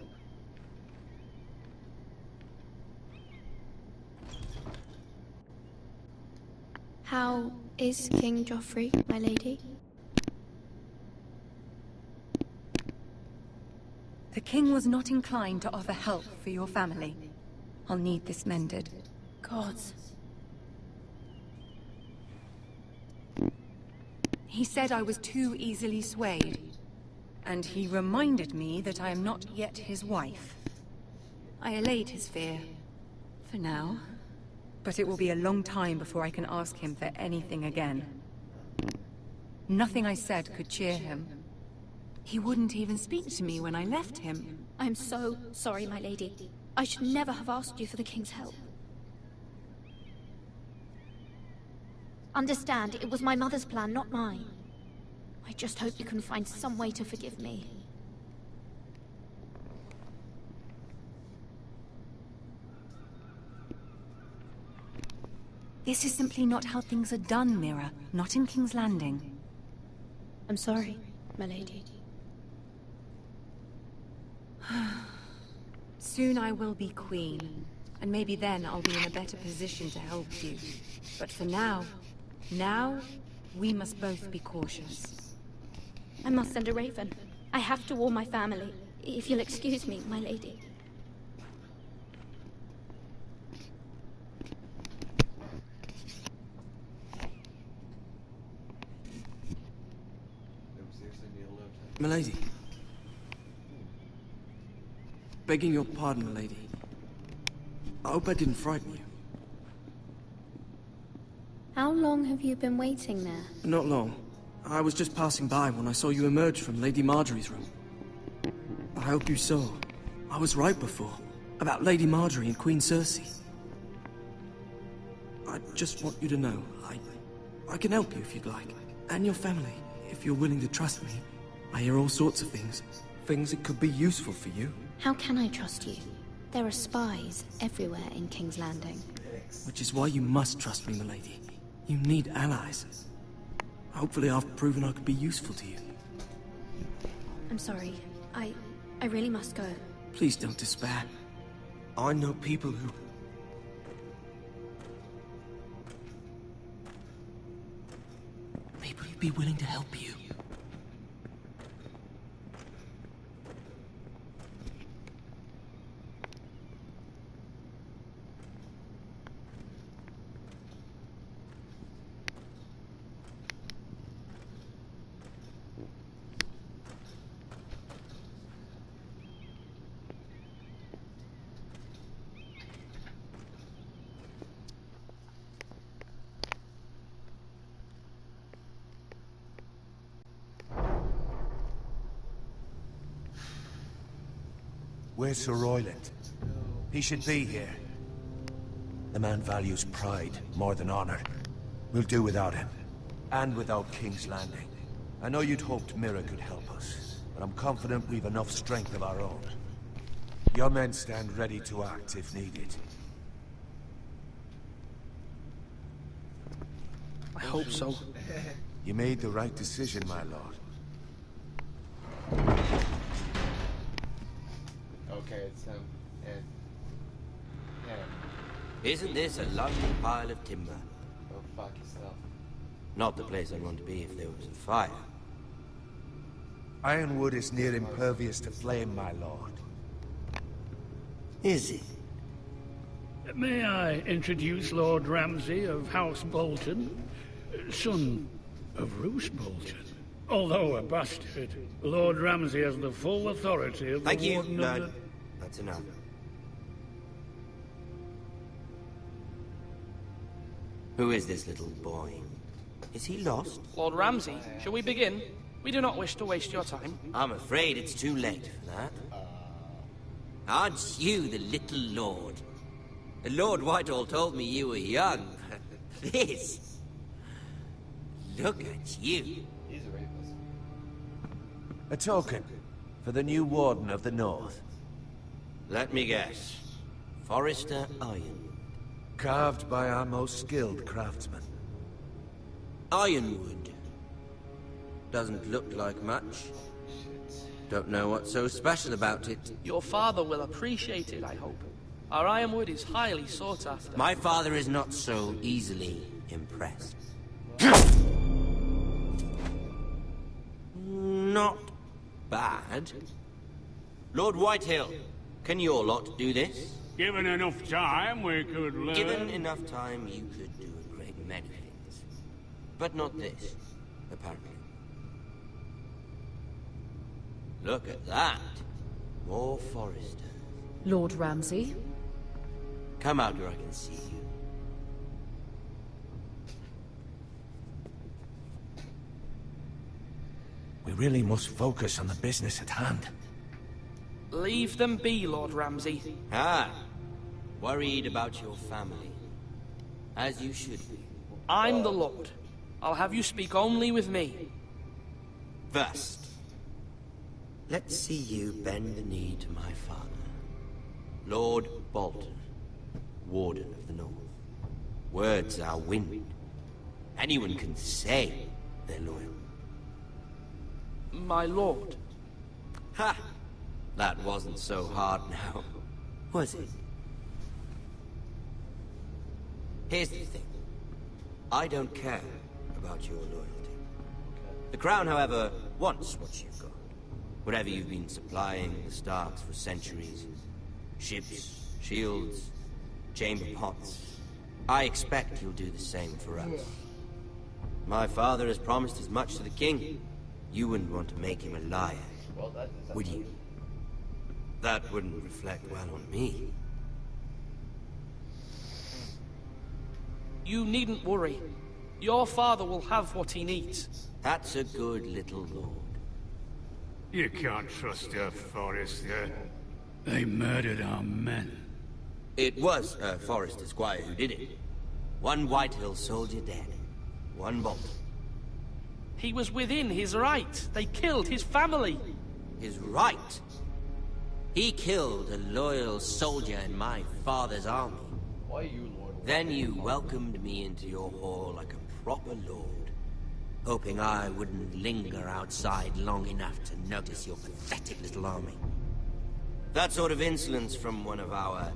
How is King Joffrey, my lady? The king was not inclined to offer help for your family. I'll need this mended. Gods. He said I was too easily swayed. And he reminded me that I am not yet his wife. I allayed his fear. For now. But it will be a long time before I can ask him for anything again. Nothing I said could cheer him. He wouldn't even speak to me when I left him. I'm so sorry, my lady. I should never have asked you for the king's help. Understand, it was my mother's plan, not mine. I just hope you can find some way to forgive me. This is simply not how things are done, Mira. Not in King's Landing. I'm sorry, my lady. Soon I will be queen, and maybe then I'll be in a better position to help you. But for now, we must both be cautious. I must send a raven. I have to warn my family. If you'll excuse me, my lady. Milady. Begging your pardon, milady. I hope I didn't frighten you. How long have you been waiting there? Not long. I was just passing by when I saw you emerge from Lady Marjorie's room. I hope you saw. I was right before. About Lady Marjorie and Queen Cersei. I just want you to know, I can help you if you'd like. And your family, if you're willing to trust me. I hear all sorts of things. Things that could be useful for you. How can I trust you? There are spies everywhere in King's Landing. Which is why you must trust me, milady. You need allies. Hopefully I've proven I could be useful to you. I'm sorry. I really must go. Please don't despair. I know people who... People who'd be willing to help you. Where's Sir Royland? He should be here. The man values pride more than honor. We'll do without him. And without King's Landing. I know you'd hoped Mira could help us, but I'm confident we've enough strength of our own. Your men stand ready to act if needed. I hope so. You made the right decision, my lord. Okay, it's him. And Isn't this a lovely pile of timber? go fuck yourself. Not the place I'd want to be if there was a fire. Ironwood is near impervious to flame, my lord. Is it? May I introduce Lord Ramsay of House Bolton, son of Roose Bolton? Although a bastard, Lord Ramsay has the full authority of the Thank you. Warden No, of the... that's enough. Who is this little boy? Is he lost? Lord Ramsay, shall we begin? We do not wish to waste your time. I'm afraid it's too late for that. Aren't you the little lord? Lord Whitehall told me you were young. This... Look at you. He's a rapist. A token for the new Warden of the North. Let me guess. Forrester Iron. Carved by our most skilled craftsmen. Ironwood. Doesn't look like much. Don't know what's so special about it. Your father will appreciate it, I hope. Our ironwood is highly sought after. My father is not so easily impressed. Not bad. Lord Whitehill, can your lot do this? Given enough time, we could learn... Given enough time, you could do a great many things. But not this, apparently. Look at that. More Foresters. Lord Ramsay? Come out where I can see you. We really must focus on the business at hand. Leave them be, Lord Ramsay. Ah, worried about your family. As you should be. I'm the Lord. I'll have you speak only with me. First, let's see you bend the knee to my father. Lord Bolton, Warden of the North. Words are wind. Anyone can say they're loyal. My lord. Ha! That wasn't so hard now, was it? Here's the thing. I don't care about your loyalty. The Crown, however, wants what you've got. Whatever you've been supplying the Starks for centuries. Ships, shields, chamber pots. I expect you'll do the same for us. My father has promised as much to the king. You wouldn't want to make him a liar, would you? That wouldn't reflect well on me. You needn't worry. Your father will have what he needs. That's a good little lord. You can't trust her, Forrester. They murdered our men. It was a Forrester squire who did it. One Whitehill soldier dead. One Bolton. He was within his right. They killed his family. His right? He killed a loyal soldier in my father's army. Why you, Lord? Then you welcomed me into your hall like a proper lord, hoping I wouldn't linger outside long enough to notice your pathetic little army. That sort of insolence from one of our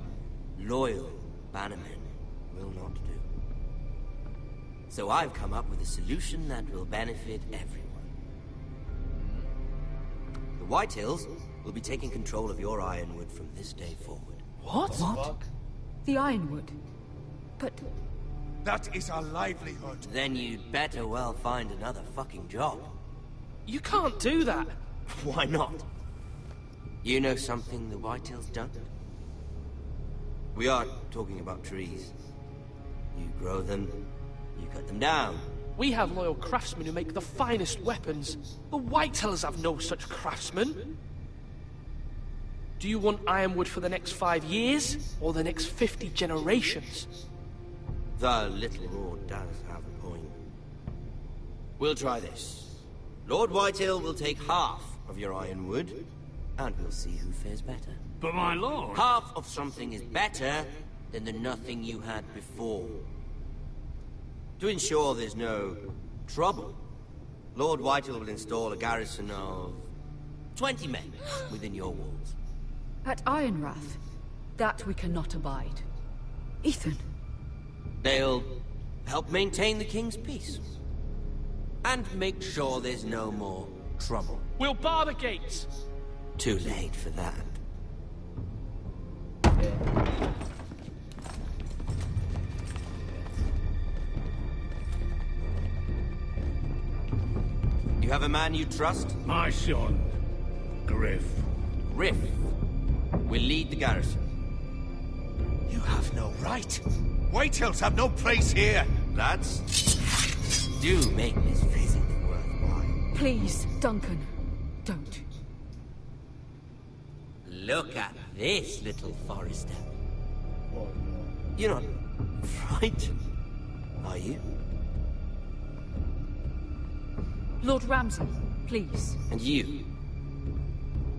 loyal bannermen will not do. So I've come up with a solution that will benefit everyone. The Whitehills will be taking control of your Ironwood from this day forward. What? The Ironwood? But... That is our livelihood. Then you'd better well find another fucking job. You can't do that. Why not? You know something the Whitehills don't? We are talking about trees. You grow them, you cut them down. We have loyal craftsmen who make the finest weapons. The Whitehills have no such craftsmen. Do you want Ironwood for the next 5 years, or the next 50 generations? The little lord does have a point. We'll try this. Lord Whitehill will take half of your Ironwood, and we'll see who fares better. But my lord... Half of something is better than the nothing you had before. To ensure there's no trouble, Lord Whitehill will install a garrison of 20 men within your walls. At Ironrath? That we cannot abide. Ethan. They'll help maintain the king's peace. And make sure there's no more trouble. We'll bar the gates. Too late for that. You have a man you trust? My son, Griff. Griff will lead the garrison. You have no right. Whitehills have no place here. Lads, do make this visit worthwhile. Please, Duncan, don't. Look at this, little Forrester. You're not frightened, are you? Lord Ramsay, please. And you?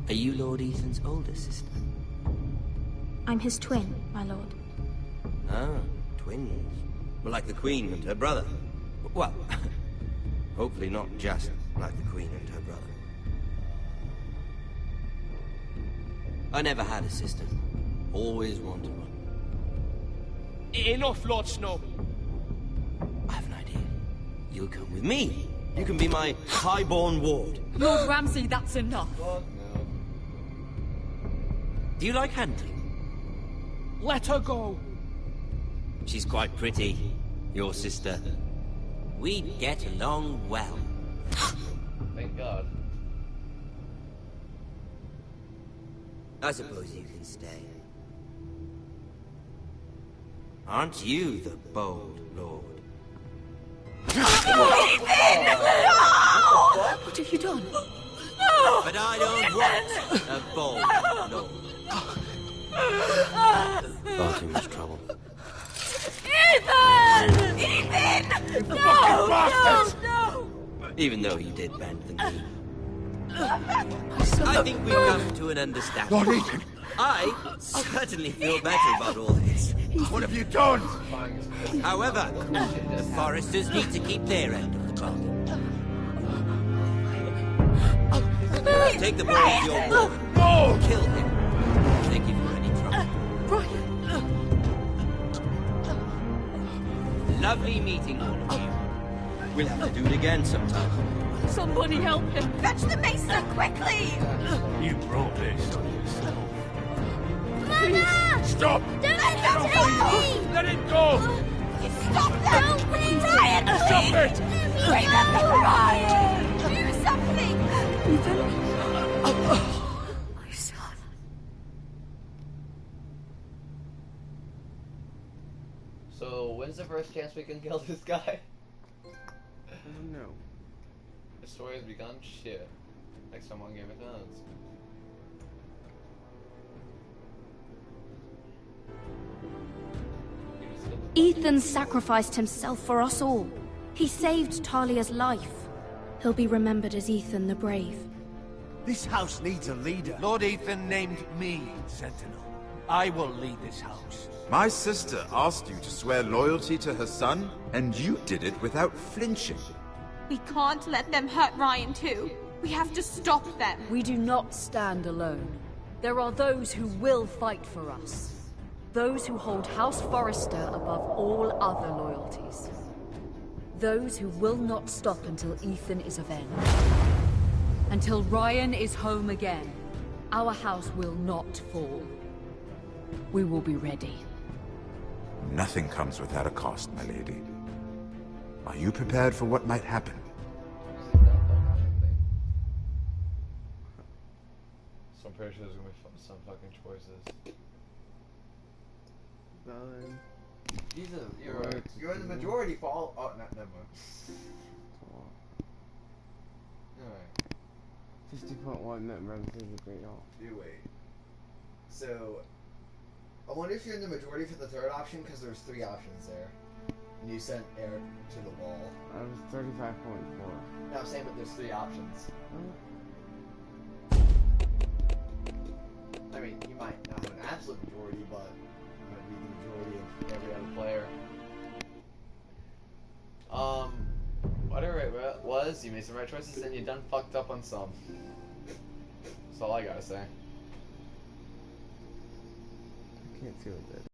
Are you Lord Ethan's older sister? I'm his twin, my lord. Ah, twins. Well, like the Queen and her brother. Well, hopefully not just like the Queen and her brother. I never had a sister. Always wanted one. Enough, Lord Snow. I have an idea. You'll come with me. You can be my highborn ward. Lord Ramsay, that's enough. Do you like hunting? Let her go. She's quite pretty, your sister. We'd get along well. Thank God. I suppose you can stay. Aren't you the bold lord? What have you done? But I don't want a bold lord. Far too much trouble. Ethan! Ethan! You No! fucking bastard! No! Even though you did bend the knee. I think we've come to an understanding. Lord Ethan! I certainly feel better about all this. What have you done? However, the Foresters need to keep their end of the bargain. Take the boy to your ward. No! Kill him. If they give you any trouble. Lovely meeting all of you. We'll have to do it again sometime. Somebody help him! Fetch the mason quickly! You brought this on yourself. Mama! Stop! Don't let him take me! Let it go! Stop that! No, please! Ryan, please! Stop it! Remember Ryan! Do something! My son. So, when's the first chance we can kill this guy? No. The story has begun? Shit. Like someone gave it to us. Ethan sacrificed himself for us all. He saved Talia's life. He'll be remembered as Ethan the Brave. This house needs a leader. Lord Ethan named me Sentinel. I will lead this house. My sister asked you to swear loyalty to her son, and you did it without flinching. We can't let them hurt Ryan too. We have to stop them. We do not stand alone. There are those who will fight for us. Those who hold House Forrester above all other loyalties. Those who will not stop until Ethan is avenged. Until Ryan is home again, our house will not fall. We will be ready. Nothing comes without a cost, my lady. Are you prepared for what might happen? So I'm pretty sure there's gonna be some fucking choices. These are you're in the majority for all. Oh, no, never mind. Alright. 50.1 Matt Ramsey is a great haul. Do wait. So, I wonder if you're in the majority for the third option because there's 3 options there. And you sent Eric to the wall. I was 35.4. No, I'm saying, but there's 3 options. I mean, you might not have an absolute majority, but you might be the majority of every other player. Whatever it was, you made some right choices and you done fucked up on some. That's all I gotta say. I can't feel that.